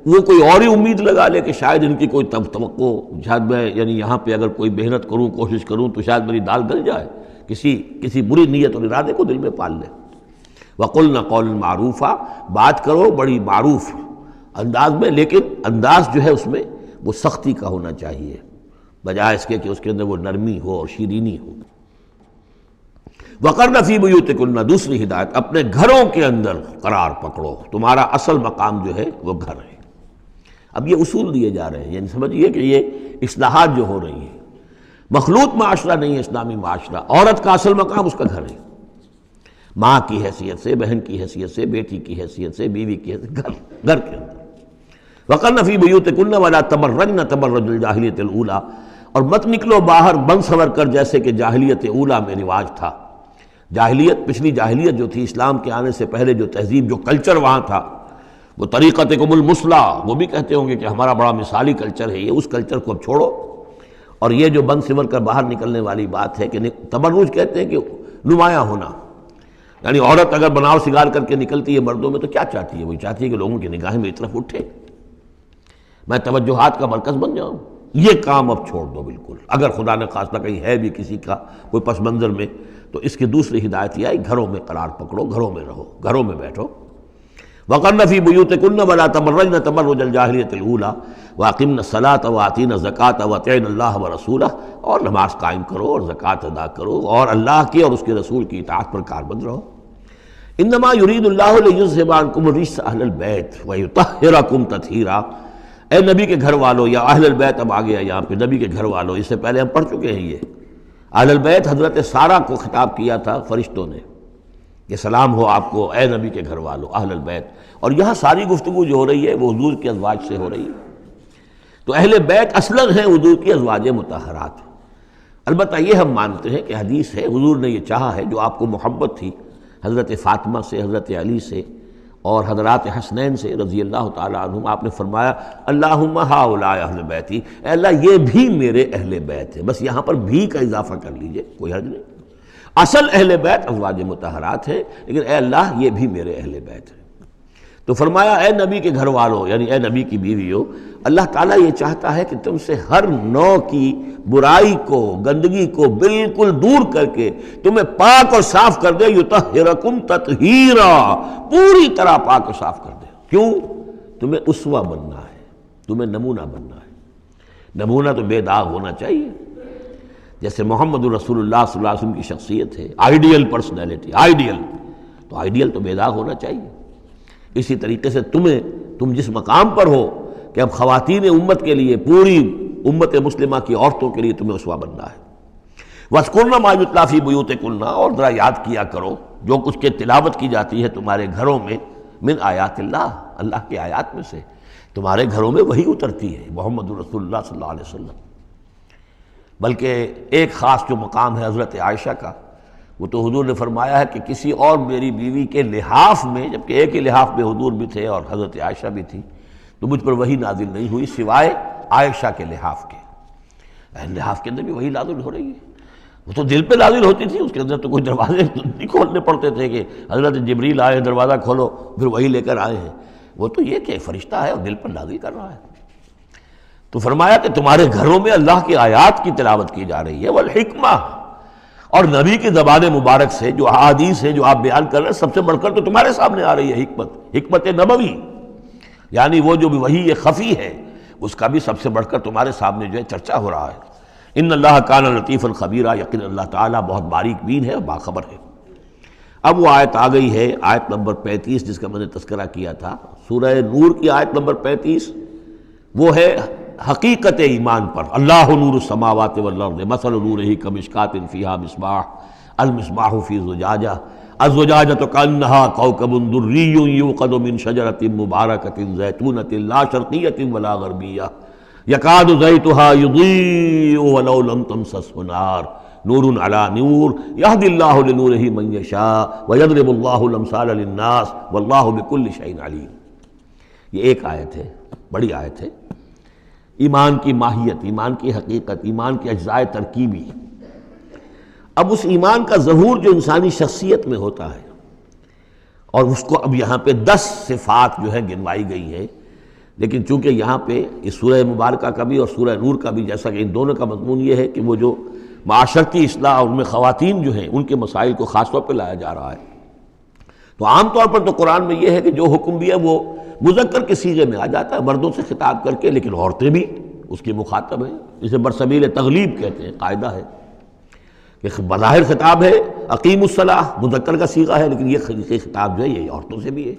وہ کوئی اور ہی امید لگا لے کہ شاید ان کی کوئی توقع، شاید میں یعنی یہاں پہ اگر کوئی محنت کروں، کوشش کروں تو شاید میری دال گل جائے، کسی بری نیت اور ارادے کو دل میں پال لے۔ وَقُلْنَ قَوْلًا مَعْرُوفًا، بات کرو بڑی معروف انداز میں، لیکن انداز جو ہے اس میں وہ سختی کا ہونا چاہیے، بجائے اس کے کہ اس کے اندر وہ نرمی ہو اور شیرینی ہو۔ وَقَرْنَ فِي بُيُوتِكُنَّ، دوسری ہدایت اپنے گھروں کے اندر قرار پکڑو، تمہارا اصل مقام جو ہے وہ گھر ہے۔ اب یہ اصول دیے جا رہے ہیں، یعنی سمجھیے کہ یہ اصلاحات جو ہو رہی ہیں، مخلوط معاشرہ نہیں ہے اسلامی معاشرہ، عورت کا اصل مقام اس کا گھر ہے، ماں کی حیثیت سے، بہن کی حیثیت سے، بیٹی کی حیثیت سے، بیوی کی حیثیت، گھر کے اندر۔ وَقَرْنَ فِي بُيُوتِكُنَّ وَلَا تَبَرَّجْنَ تَبَرُّجَ الْجَاهِلِيَّةِ الْأُولَىٰ، اور مت نکلو باہر بن سور کر جیسے کہ جاہلیت اولیٰ میں رواج تھا۔ جاہلیت، پچھلی جاہلیت جو تھی اسلام کے آنے سے پہلے، جو تہذیب، جو کلچر وہاں تھا، وہ طریقتکم المثلیٰ، وہ بھی کہتے ہوں گے کہ ہمارا بڑا مثالی کلچر ہے یہ، اس کلچر کو اب چھوڑو۔ اور یہ جو بند سمر کر باہر نکلنے والی بات ہے کہ تبرج کہتے ہیں کہ نمایاں ہونا، یعنی عورت اگر بناؤ سگار کر کے نکلتی ہے مردوں میں تو کیا چاہتی ہے؟ وہ چاہتی ہے کہ لوگوں کی نگاہیں میری طرف اٹھے، میں توجہات کا مرکز بن جاؤں۔ یہ کام اب چھوڑ دو بالکل، اگر خدا نے خواستہ کہیں ہے بھی کسی کا کوئی پس منظر میں، تو اس کی دوسری ہدایت یہ ہے گھروں میں قرار پکڑو، گھروں میں رہو، گھروں میں بیٹھو۔ وَقَرْنَ فِي بُيُوتِكُنَّ وَلَا تَبَرَّجْنَ تَبَرُّجَ الْجَاهِلِيَّةِ الْأُولَىٰ وَأَقِمْنَ الصَّلَاةَ وَآتِينَ الزَّكَاةَ وَأَطِعْنَ اللَّهَ وَرَسُولَهُ، اور نماز قائم کرو اور زکوٰۃ ادا کرو اور اللہ کی اور اس کے رسول کی اطاعت پر کاربند رہو۔ انما یرید اللہ لیذھب عنکم الرجس اہل البیت ویطہرکم تطہیرا، اے نبی کے گھر والوں، یا اہل البیت اب آ گیا یہاں پہ، نبی کے گھر والوں، اس سے پہلے ہم پڑھ چکے ہیں یہ اہل البیت حضرت سارہ کو خطاب کیا تھا فرشتوں نے کہ سلام ہو آپ کو اے نبی کے گھر والوں اہل البیت، اور یہاں ساری گفتگو جو ہو رہی ہے وہ حضور کے ازواج سے ہو رہی ہے۔ تو اہل بیت اصلاً ہیں حضور کی ازواج مطہرات۔ البتہ یہ ہم مانتے ہیں کہ حدیث ہے، حضور نے یہ چاہا ہے، جو آپ کو محبت تھی حضرت فاطمہ سے، حضرت علی سے اور حضرات حسنین سے رضی اللہ تعالیٰ عنہم، آپ نے فرمایا اللہم ہؤلاء اہل بیتی، اے اللہ یہ بھی میرے اہل بیت ہیں۔ بس یہاں پر بھی کا اضافہ کر لیجئے، کوئی حرج نہیں۔ اصل اہل بیت ازواج مطہرات ہیں، لیکن اے اللہ یہ بھی میرے اہل بیت ہیں۔ تو فرمایا اے نبی کے گھر والوں، یعنی اے نبی کی بیویوں، اللہ تعالیٰ یہ چاہتا ہے کہ تم سے ہر نوع کی برائی کو، گندگی کو بالکل دور کر کے تمہیں پاک اور صاف کر دے، یطہرکم تطہیرا، پوری طرح پاک اور صاف کر دے۔ کیوں؟ تمہیں اسوہ بننا ہے، تمہیں نمونہ بننا ہے۔ نمونہ تو بے داغ ہونا چاہیے، جیسے محمد رسول اللہ صلی اللہ علیہ وسلم کی شخصیت ہے، آئیڈیل پرسنالٹی، آئیڈیل، تو آئیڈیل تو بے داغ ہونا چاہیے۔ اسی طریقے سے تم جس مقام پر ہو کہ اب خواتین امت کے لیے، پوری امت مسلمہ کی عورتوں کے لیے تمہیں اسوہ بننا ہے۔ وَاذْكُرْنَ مَا يُتْلَىٰ فِي بُيُوتِكُنَّ، اور ذرا یاد کیا کرو جو کچھ کے تلاوت کی جاتی ہے تمہارے گھروں میں، من آیات اللہ، اللہ کی آیات میں سے تمہارے گھروں میں وہی اترتی ہے، محمد رسول اللہ صلی اللہ علیہ وسلم۔ بلکہ ایک خاص جو مقام ہے حضرت عائشہ کا، وہ تو حضور نے فرمایا ہے کہ کسی اور میری بیوی کے لحاف میں، جبکہ ایک ہی لحاف میں حضور بھی تھے اور حضرت عائشہ بھی تھی، تو مجھ پر وہی نازل نہیں ہوئی سوائے عائشہ کے لحاف کے۔ لحاف کے اندر بھی وہی نازل ہو رہی ہے، وہ تو دل پہ نازل ہوتی تھی، اس کے اندر تو کوئی دروازے نہیں کھولنے پڑتے تھے کہ حضرت جبریل آئے دروازہ کھولو پھر وہی لے کر آئے ہیں۔ وہ تو یہ کہ فرشتہ ہے اور دل پر نازل کر رہا ہے۔ تو فرمایا کہ تمہارے گھروں میں اللہ کی آیات کی تلاوت کی جا رہی ہے، والحکمہ، اور نبی کی زبان مبارک سے جو احادیث ہیں جو آپ بیان کر رہے ہیں، سب سے بڑھ کر تو تمہارے سامنے آ رہی ہے حکمت نبوی، یعنی وہ جو بھی وحی خفی ہے اس کا بھی سب سے بڑھ کر تمہارے سامنے جو ہے چرچا ہو رہا ہے۔ ان اللہ کان لطیفا خبیرا، یقین اللہ تعالیٰ بہت باریک بین ہے اور باخبر ہے۔ اب وہ آیت آ گئی ہے، آیت نمبر 35، جس کا میں نے تذکرہ کیا تھا، سورہ نور کی آیت نمبر 35، وہ ہے حقیقت ایمان پر۔ اللہ نور السماوات والارض مثل نورہ کمشکاۃ فیہا مصباح، المصباح فی زجاجہ، الزجاجۃ کأنہا کوکب دری یوقد من شجرۃ مبارکۃ زیتونۃ لا شرقیۃ ولا غربیہ یکاد زیتھا یضیء ولو لم تمسسہ نار نور علی نور یہدی اللہ لنورہ من یشاء ویضرب اللہ الامثال للناس واللہ بکل شیء علیم۔ یہ ایک آیت ہے، بڑی آیت ہے، ایمان کی ماہیت، ایمان کی حقیقت، ایمان کے اجزاء ترکیبی۔ اب اس ایمان کا ظہور جو انسانی شخصیت میں ہوتا ہے، اور اس کو اب یہاں پہ 10 صفات جو ہے گنوائی گئی ہیں، لیکن چونکہ یہاں پہ اس سورہ مبارکہ کا بھی اور سورہ نور کا بھی، جیسا کہ ان دونوں کا مضمون یہ ہے کہ وہ جو معاشرتی اصلاح اور ان میں خواتین جو ہیں ان کے مسائل کو خاص طور پہ لایا جا رہا ہے، تو عام طور پر تو قرآن میں یہ ہے کہ جو حکم بھی ہے وہ مذکر کے صیغے میں آ جاتا ہے، مردوں سے خطاب کر کے، لیکن عورتیں بھی اس کی مخاطب ہیں۔ اسے برسبیل تغلیب کہتے ہیں، قاعدہ ہے کہ بظاہر خطاب ہے اقیم الصلاۃ، مذکر کا صیغہ ہے، لیکن یہ خطاب جو ہے یہ عورتوں سے بھی ہے،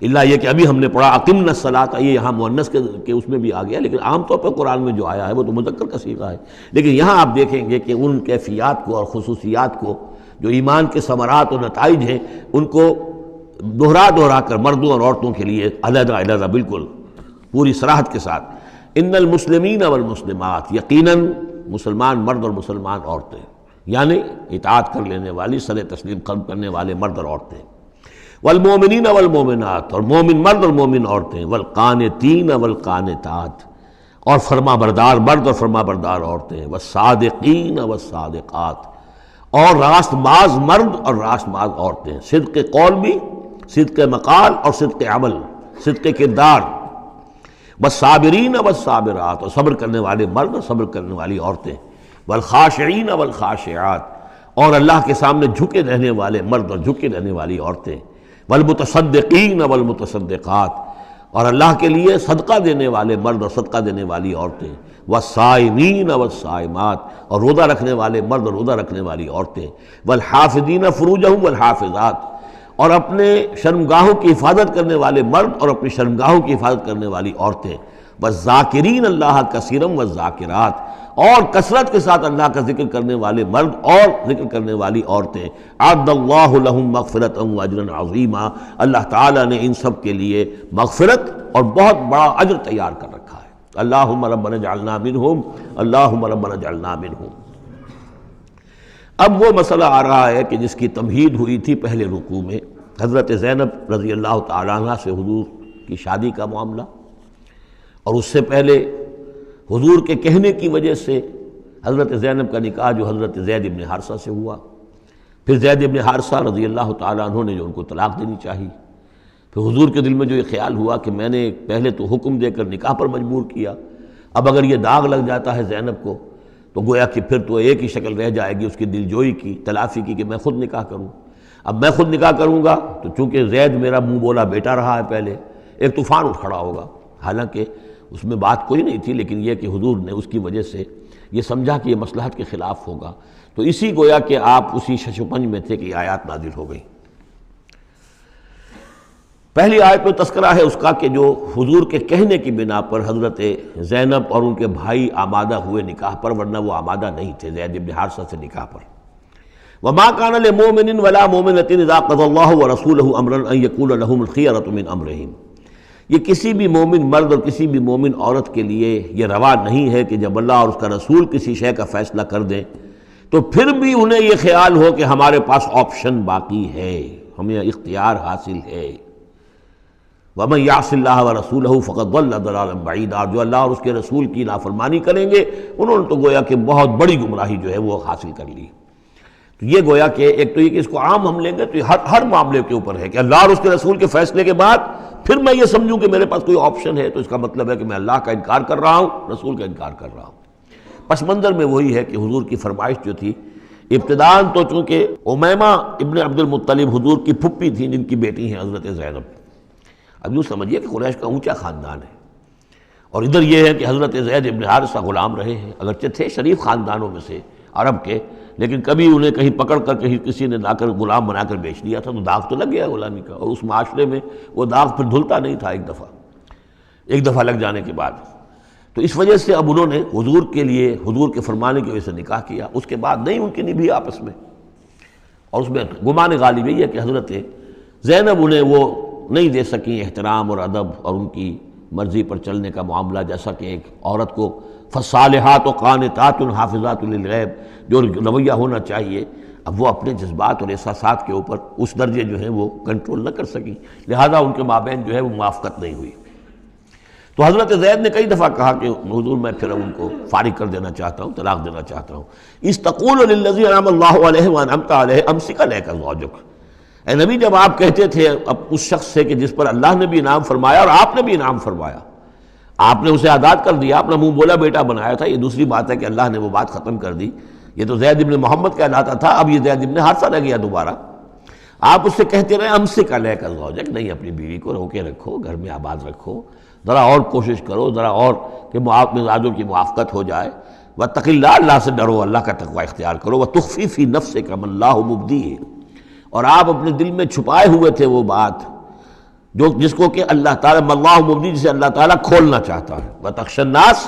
اللہ یہ کہ ابھی ہم نے پڑھا اقمنا الصلاۃ، یہ یہاں مؤنث کے اس میں بھی آ گیا، لیکن عام طور پر قرآن میں جو آیا ہے وہ تو مذکر کا صیغہ ہے۔ لیکن یہاں آپ دیکھیں گے کہ ان کیفیات کو اور خصوصیات کو، جو ایمان کے ثمرات اور نتائج ہیں، ان کو دہرا کر مردوں اور عورتوں کے لیے علیحدہ علیحدہ بالکل پوری صراحت کے ساتھ، ان المسلمین والمسلمات، یقیناً مسلمان مرد اور مسلمان عورتیں، یعنی اطاعت کر لینے والی، سر تسلیم قلب کرنے والے مرد اور عورتیں، والمومنین والمومنات، اور مومن مرد اور مومن عورتیں، والقانتین والقانتات، اور فرما بردار مرد اور فرما بردار عورتیں، والصادقین والصادقات، اور راست باز مرد اور راست باز عورتیں، صدق قول بھی، صدق مقال اور صدق عمل، صدق کردار، والصابرین والصابرات، اور صبر کرنے والے مرد اور صبر کرنے والی عورتیں، والخاشعین والخاشعات، اور اللہ کے سامنے جھکے رہنے والے مرد اور جھکے رہنے والی عورتیں، والمتصدقین والمتصدقات، اور اللہ کے لیے صدقہ دینے والے مرد اور صدقہ دینے والی عورتیں، والصائمین والصائمات، اور روزہ رکھنے والے مرد اور روزہ رکھنے والی عورتیں، والحافظین فروجہم والحافظات، اور اپنے شرمگاہوں کی حفاظت کرنے والے مرد اور اپنی شرمگاہوں کی حفاظت کرنے والی عورتیں، والذاکرین اللہ کثیرا والذاکرات، اور کثرت کے ساتھ اللہ کا ذکر کرنے والے مرد اور ذکر کرنے والی عورتیں، اعد اللہ لہم مغفرۃ واجرا عظیما، اللہ تعالیٰ نے ان سب کے لیے مغفرت اور بہت بڑا اجر تیار کر رکھا ہے۔ اللہم ربنا اجعلنا منہم، اللہم ربنا اجعلنا منہم۔ اب وہ مسئلہ آ رہا ہے کہ جس کی تمہید ہوئی تھی پہلے رکوع میں، حضرت زینب رضی اللہ تعالیٰ عنہ سے حضور کی شادی کا معاملہ، اور اس سے پہلے حضور کے کہنے کی وجہ سے حضرت زینب کا نکاح جو حضرت زید ابن حارثہ سے ہوا، پھر زید ابن حارثہ رضی اللہ تعالیٰ عنہ نے جو ان کو طلاق دینی چاہی، پھر حضور کے دل میں جو یہ خیال ہوا کہ میں نے پہلے تو حکم دے کر نکاح پر مجبور کیا، اب اگر یہ داغ لگ جاتا ہے زینب کو تو گویا کہ پھر تو ایک ہی شکل رہ جائے گی اس کی دل جوئی کی، تلافی کی، کہ میں خود نکاح کروں۔ اب میں خود نکاح کروں گا تو چونکہ زید میرا منہ بولا بیٹا رہا ہے پہلے، ایک طوفان اٹھ کھڑا ہوگا، حالانکہ اس میں بات کوئی نہیں تھی، لیکن یہ کہ حضور نے اس کی وجہ سے یہ سمجھا کہ یہ مصلحت کے خلاف ہوگا، تو اسی گویا کہ آپ اسی شش و پنج میں تھے کہ یہ آیات نازل ہو گئی۔ پہلی آیت میں تذکرہ ہے اس کا کہ جو حضور کے کہنے کی بنا پر حضرت زینب اور ان کے بھائی آمادہ ہوئے نکاح پر، ورنہ وہ آمادہ نہیں تھے زید بن حارثہ سے نکاح پر۔ وَمَا كَانَ لِمُؤْمِنٍ وَلَا مُؤْمِنَةٍ إِذَا قَضَى اللَّهُ وَرَسُولُهُ أَمْرًا أَن يَكُونَ لَهُمُ الْخِيَرَةُ مِنْ أَمْرِهِمْ، یہ کسی بھی مومن مرد اور کسی بھی مومن عورت کے لیے یہ روا نہیں ہے کہ جب اللہ اور اس کا رسول کسی شے کا فیصلہ کر دیں تو پھر بھی انہیں یہ خیال ہو کہ ہمارے پاس آپشن باقی ہے، ہمیں اختیار حاصل ہے۔ وَمَن يَعْصِ اللَّهَ وَرَسُولَهُ فَقَدْ ضَلَّ ضَلَالًا بَعِيدًا، جو اللہ اور اس کے رسول کی نافرمانی کریں گے انہوں نے تو گویا کہ بہت بڑی گمراہی جو ہے وہ حاصل کر لی۔ تو یہ گویا کہ ایک تو یہ کہ اس کو عام ہم لیں گے تو یہ ہر معاملے کے اوپر ہے کہ اللہ اور اس کے رسول کے فیصلے کے بعد پھر میں یہ سمجھوں کہ میرے پاس کوئی آپشن ہے، تو اس کا مطلب ہے کہ میں اللہ کا انکار کر رہا ہوں، رسول کا انکار کر رہا ہوں۔ پس منظر میں وہی ہے کہ حضور کی فرمائش جو تھی ابتداً تو چونکہ امیمہ ابن عبد المطلب حضور کی پھپھی تھیں جن کی بیٹی ہیں حضرت زینب، اب یوں سمجھیے کہ قریش کا اونچا خاندان ہے، اور ادھر یہ ہے کہ حضرت زید ابن حارثہ غلام رہے ہیں، اگرچہ تھے شریف خاندانوں میں سے عرب کے، لیکن کبھی انہیں کہیں پکڑ کر کہیں کسی نے لا کر غلام بنا کر بیچ دیا تھا تو داغ تو لگ گیا غلامی کا، اور اس معاشرے میں وہ داغ پھر دھلتا نہیں تھا ایک دفعہ لگ جانے کے بعد۔ تو اس وجہ سے اب انہوں نے حضور کے لیے، حضور کے فرمانے کی وجہ سے نکاح کیا، اس کے بعد نہیں ان کی نبھی آپس میں، اور اس میں گمان غالب یہ ہے کہ حضرت زینب انہیں وہ نہیں دے سکیں احترام اور ادب اور ان کی مرضی پر چلنے کا معاملہ، جیسا کہ ایک عورت کو فالصالحات قانتات حافظات للغیب جو رویہ ہونا چاہیے، اب وہ اپنے جذبات اور احساسات کے اوپر اس درجے جو ہیں وہ کنٹرول نہ کر سکیں، لہذا ان کے مابین جو ہے وہ موافقت نہیں ہوئی۔ تو حضرت زید نے کئی دفعہ کہا کہ حضور میں پھر ان کو فارغ کر دینا چاہتا ہوں، طلاق دینا چاہتا ہوں۔ اذ تقول للذی انعم اللہ علیہ وانعمت علیہ امسک علیک زوجک، اے نبی جب آپ کہتے تھے اب اس شخص سے کہ جس پر اللہ نے بھی انعام فرمایا اور آپ نے بھی انعام فرمایا، آپ نے اسے آزاد کر دیا، اپنا منہ بولا بیٹا بنایا تھا، یہ دوسری بات ہے کہ اللہ نے وہ بات ختم کر دی، یہ تو زید ابن محمد کہلاتا تھا، اب یہ زید ابن حارثہ رہ گیا دوبارہ۔ آپ اس سے کہتے رہے امسک علیک زوجک، نہیں اپنی بیوی کو روکے رکھو، گھر میں آباد رکھو، ذرا اور کوشش کرو، ذرا اور کہ مزاجوں کی موافقت ہو جائے۔ واتق اللہ، اللہ سے ڈرو، اللہ کا تقوی اختیار کرو۔ وتخفی فی نفسک ما اللہ مبدیہ، اور آپ اپنے دل میں چھپائے ہوئے تھے وہ بات جس کو کہ اللہ تعالیٰ اللہ مبدی، جسے اللہ تعالیٰ کھولنا چاہتا ہے۔ وتخشى الناس،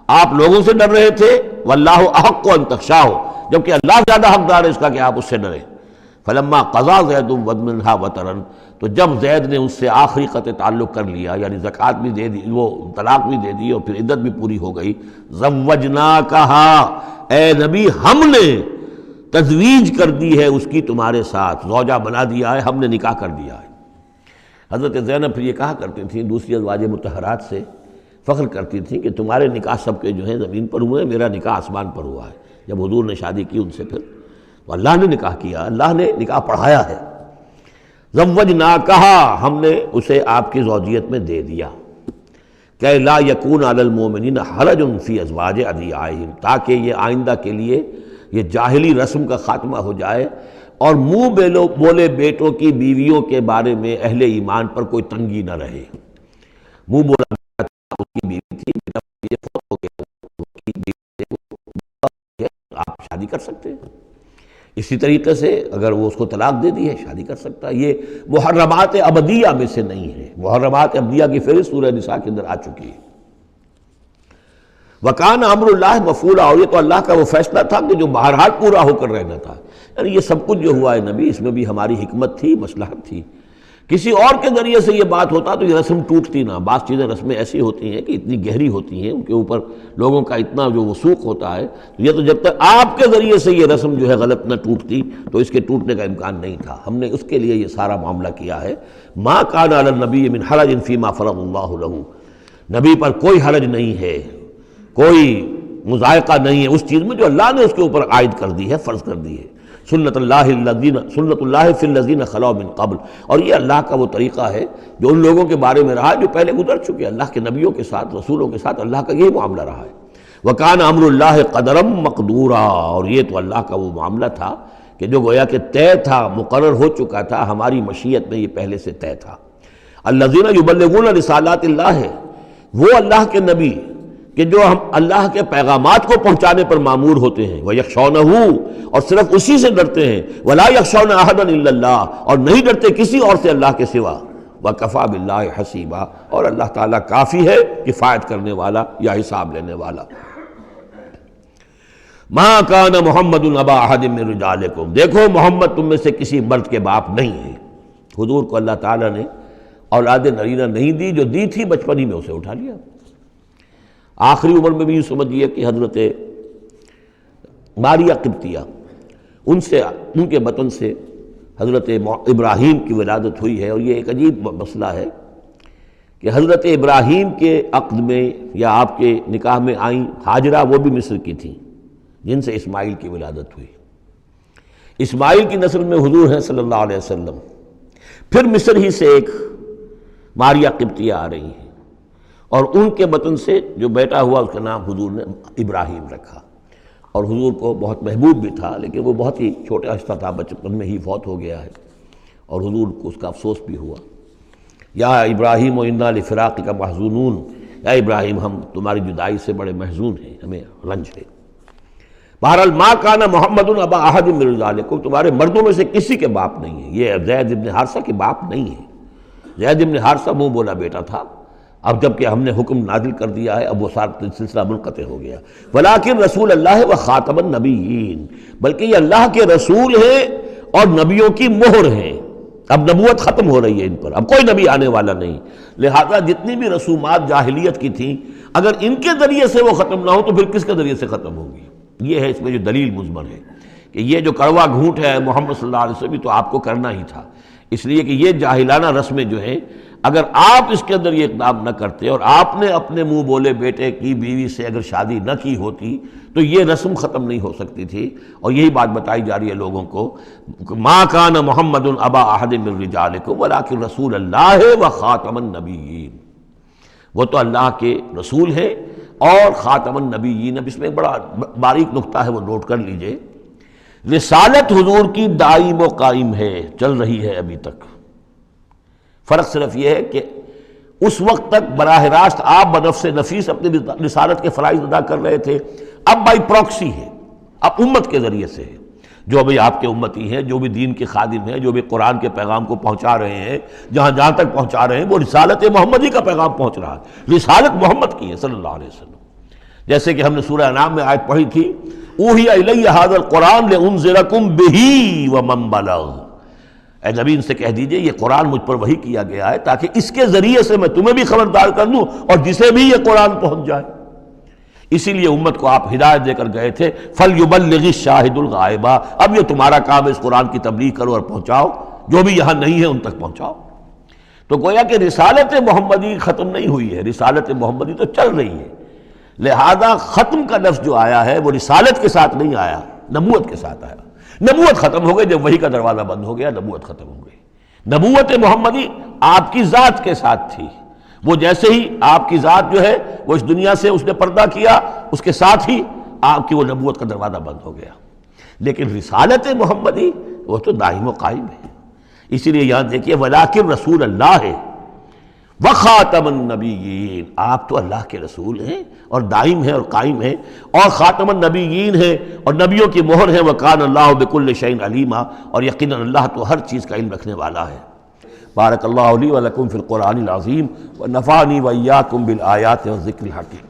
آپ لوگوں سے ڈر رہے تھے، واللہ احق ان تخشاہ، جبکہ اللہ زیادہ حقدار ہے اس کا کہ آپ اس سے ڈریں۔ فلما قضا زید منہا وطرا، تو جب زید نے اس سے آخری قطع تعلق کر لیا، یعنی زکوٰۃ بھی دے دی، وہ طلاق بھی دے دی اور پھر عدت بھی پوری ہو گئی، زوجناکہا، اے نبی ہم نے تزویج کر دی ہے اس کی تمہارے ساتھ، زوجہ بنا دیا ہے، ہم نے نکاح کر دیا ہے۔ حضرت زینب پھر یہ کہا کرتی تھیں، دوسری ازواج مطہرات سے فخر کرتی تھیں کہ تمہارے نکاح سب کے جو ہیں زمین پر ہوئے ہیں، میرا نکاح آسمان پر ہوا ہے۔ جب حضور نے شادی کی ان سے پھر تو اللہ نے نکاح کیا، اللہ نے نکاح پڑھایا ہے۔ زوجناکہا، ہم نے اسے آپ کی زوجیت میں دے دیا، کہ لا یکون علی المؤمنین حرج فی ازواج ادعیائہم، تاکہ یہ آئندہ کے لیے یہ جاہلی رسم کا خاتمہ ہو جائے اور منہ بولے بیٹوں کی بیویوں کے بارے میں اہل ایمان پر کوئی تنگی نہ رہے۔ منہ بولا بیٹا تھا، اس کی بیوی تھی، بیٹا یہ فوت ہو گیا، اس کی بیوی سے آپ شادی کر سکتے ہیں۔ اسی طریقے سے اگر وہ اس کو طلاق دے دی ہے شادی کر سکتا ہے۔ یہ محرمات ابدیہ میں سے نہیں ہے، محرمات ابدیہ کی فہرست سورہ نساء کے اندر آ چکی ہے۔ وَكَانَ أَمْرُ اللَّهِ مَفْعُولًا، اور یہ تو اللہ کا وہ فیصلہ تھا کہ جو بہرحال پورا ہو کر رہنا تھا۔ یعنی یہ سب کچھ جو ہوا ہے نبی، اس میں بھی ہماری حکمت تھی، مصلحت تھی، کسی اور کے ذریعے سے یہ بات ہوتا تو یہ رسم ٹوٹتی نہ. بعض چیزیں رسمیں ایسی ہوتی ہیں کہ اتنی گہری ہوتی ہیں، ان کے اوپر لوگوں کا اتنا جو وثوق ہوتا ہے، یہ تو جب تک آپ کے ذریعے سے یہ رسم جو ہے غلط نہ ٹوٹتی تو اس کے ٹوٹنے کا امکان نہیں تھا. ہم نے اس کے لیے یہ سارا معاملہ کیا ہے. ما کان علی النبی من حرج فیما فرض اللہ لہ، نبی پر کوئی حرج نہیں ہے، کوئی مضائقہ نہیں ہے اس چیز میں جو اللہ نے اس کے اوپر عائد کر دی ہے، فرض کر دی ہے. سنت اللہ فی الذین خلو من قبل، اور یہ اللہ کا وہ طریقہ ہے جو ان لوگوں کے بارے میں رہا جو پہلے گزر چکے. اللہ کے نبیوں کے ساتھ، رسولوں کے ساتھ اللہ کا یہی معاملہ رہا ہے. وکان امر اللہ قدرا مقدورا، اور یہ تو اللہ کا وہ معاملہ تھا کہ جو گویا کہ طے تھا، مقرر ہو چکا تھا، ہماری مشیت میں یہ پہلے سے طے تھا. الذین یبلغون رسالات اللہ، وہ اللہ کے نبی کہ جو ہم اللہ کے پیغامات کو پہنچانے پر مامور ہوتے ہیں. وَيَخْشَوْنَهُ، اور صرف اسی سے ڈرتے ہیں. وَلَا يَخْشَوْنَ أَحَدًا إِلَّا اللَّهُ، اور نہیں ڈرتے کسی اور سے اللہ کے سوا. وَكَفَى بِاللَّهِ حَسِيبًا، اور اللہ تعالیٰ کافی ہے کفایت کرنے والا یا حساب لینے والا. مَا كَانَ مُحَمَّدٌ أَبَا أَحَدٍ مِّن رِجَالِكُمْ، دیکھو محمد تم میں سے کسی مرد کے باپ نہیں ہے. حضور کو اللہ تعالیٰ نے اولاد نرینہ نہیں دی، جو دی تھی بچپن ہی میں اسے اٹھا لیا. آخری عمر میں بھی یوں سمجھیے کہ حضرت ماریہ قبطیہ، ان کے بطن سے حضرت ابراہیم کی ولادت ہوئی ہے. اور یہ ایک عجیب مسئلہ ہے کہ حضرت ابراہیم کے عقد میں یا آپ کے نکاح میں آئیں ہاجرہ، وہ بھی مصر کی تھیں جن سے اسماعیل کی ولادت ہوئی. اسماعیل کی نسل میں حضور ہیں صلی اللہ علیہ وسلم. پھر مصر ہی سے ایک ماریہ قبطیہ آ رہی ہیں، اور ان کے بطن سے جو بیٹا ہوا اس کا نام حضور نے ابراہیم رکھا. اور حضور کو بہت محبوب بھی تھا، لیکن وہ بہت ہی چھوٹا ہستہ تھا، بچپن میں ہی فوت ہو گیا ہے، اور حضور کو اس کا افسوس بھی ہوا. یا ابراہیم انا لفراقک محزونون، یا ابراہیم ہم تمہاری جدائی سے بڑے محزون ہیں، ہمیں رنج ہے. بہرحال ما کان محمد ابا احد من رجالکم، تمہارے مردوں میں سے کسی کے باپ نہیں ہے. یہ زید ابن حارثہ کے باپ نہیں ہے. زید ابن حارثہ منہ بولا بیٹا تھا. اب جب کہ ہم نے حکم نازل کر دیا ہے اب وہ سارا سلسلہ منقطع ہو گیا. ولیکن رسول اللہ و خاتم النبیین، بلکہ یہ اللہ کے رسول ہیں اور نبیوں کی مہر ہیں. اب نبوت ختم ہو رہی ہے ان پر، اب کوئی نبی آنے والا نہیں. لہذا جتنی بھی رسومات جاہلیت کی تھیں اگر ان کے ذریعے سے وہ ختم نہ ہو تو پھر کس کے ذریعے سے ختم ہوگی؟ یہ ہے اس میں جو دلیل مضمر ہے کہ یہ جو کڑوا گھونٹ ہے محمد صلی اللہ علیہ وسلم تو آپ کو کرنا ہی تھا، اس لیے کہ یہ جاہلانہ رسمیں جو ہیں اگر آپ اس کے اندر یہ اقدام نہ کرتے اور آپ نے اپنے منہ بولے بیٹے کی بیوی سے اگر شادی نہ کی ہوتی تو یہ رسم ختم نہیں ہو سکتی تھی. اور یہی بات بتائی جا رہی ہے لوگوں کو، ما کان محمد ابا احد من رجالکم ولکن رسول اللہ و خاتم النبیین، وہ تو اللہ کے رسول ہیں اور خاتم النبیین. اب اس میں ایک بڑا باریک نقطہ ہے، وہ نوٹ کر لیجئے. رسالت حضور کی دائم و قائم ہے، چل رہی ہے ابھی تک. فرق صرف یہ ہے کہ اس وقت تک براہ راست آپ بنفس نفیس اپنی رسالت کے فرائض ادا کر رہے تھے، اب بائی پروکسی ہے، اب امت کے ذریعے سے ہے. جو بھی آپ کے امتی ہیں، جو بھی دین کے خادم ہیں، جو بھی قرآن کے پیغام کو پہنچا رہے ہیں، جہاں جہاں تک پہنچا رہے ہیں وہ رسالت محمدی کا پیغام پہنچ رہا ہے. رسالت محمد کی ہے صلی اللہ علیہ وسلم. جیسے کہ ہم نے سورہ انعام میں آیت پڑھی تھی، اوحی الی ھذا القرآن لانذرکم بہ ومن بلغ، اے نبی ان سے کہہ دیجئے یہ قرآن مجھ پر وحی کیا گیا ہے تاکہ اس کے ذریعے سے میں تمہیں بھی خبردار کر دوں اور جسے بھی یہ قرآن پہنچ جائے. اسی لیے امت کو آپ ہدایت دے کر گئے تھے، فَلْيُبَلِّغِ الشَّاهِدُ الْغَائِبَ، اب یہ تمہارا کام ہے اس قرآن کی تبلیغ کرو اور پہنچاؤ، جو بھی یہاں نہیں ہے ان تک پہنچاؤ. تو گویا کہ رسالت محمدی ختم نہیں ہوئی ہے، رسالت محمدی تو چل رہی ہے. لہذا ختم کا لفظ جو آیا ہے وہ رسالت کے ساتھ نہیں آیا، نبوت کے ساتھ آیا. نبوت ختم ہو گئی جب وحی کا دروازہ بند ہو گیا، نبوت ختم ہو گئی. نبوت محمدی آپ کی ذات کے ساتھ تھی، وہ جیسے ہی آپ کی ذات جو ہے وہ اس دنیا سے اس نے پردہ کیا، اس کے ساتھ ہی آپ کی وہ نبوت کا دروازہ بند ہو گیا. لیکن رسالت محمدی وہ تو دائم و قائم ہے. اسی لیے یہاں دیکھیے ولیکن رسول اللہ ہے وخاتم النبیین، آپ تو اللہ کے رسول ہیں اور دائم ہیں اور قائم ہیں، اور خاتم النبیین ہیں اور نبیوں کی مہر ہیں. وکان اللہ بکل شیء علیما، اور یقیناً اللہ تو ہر چیز کا علم رکھنے والا ہے. بارک اللہ لی ولکم فی القرآن العظیم ونفعنی وإیاکم بالآیات والذکر الحکیم.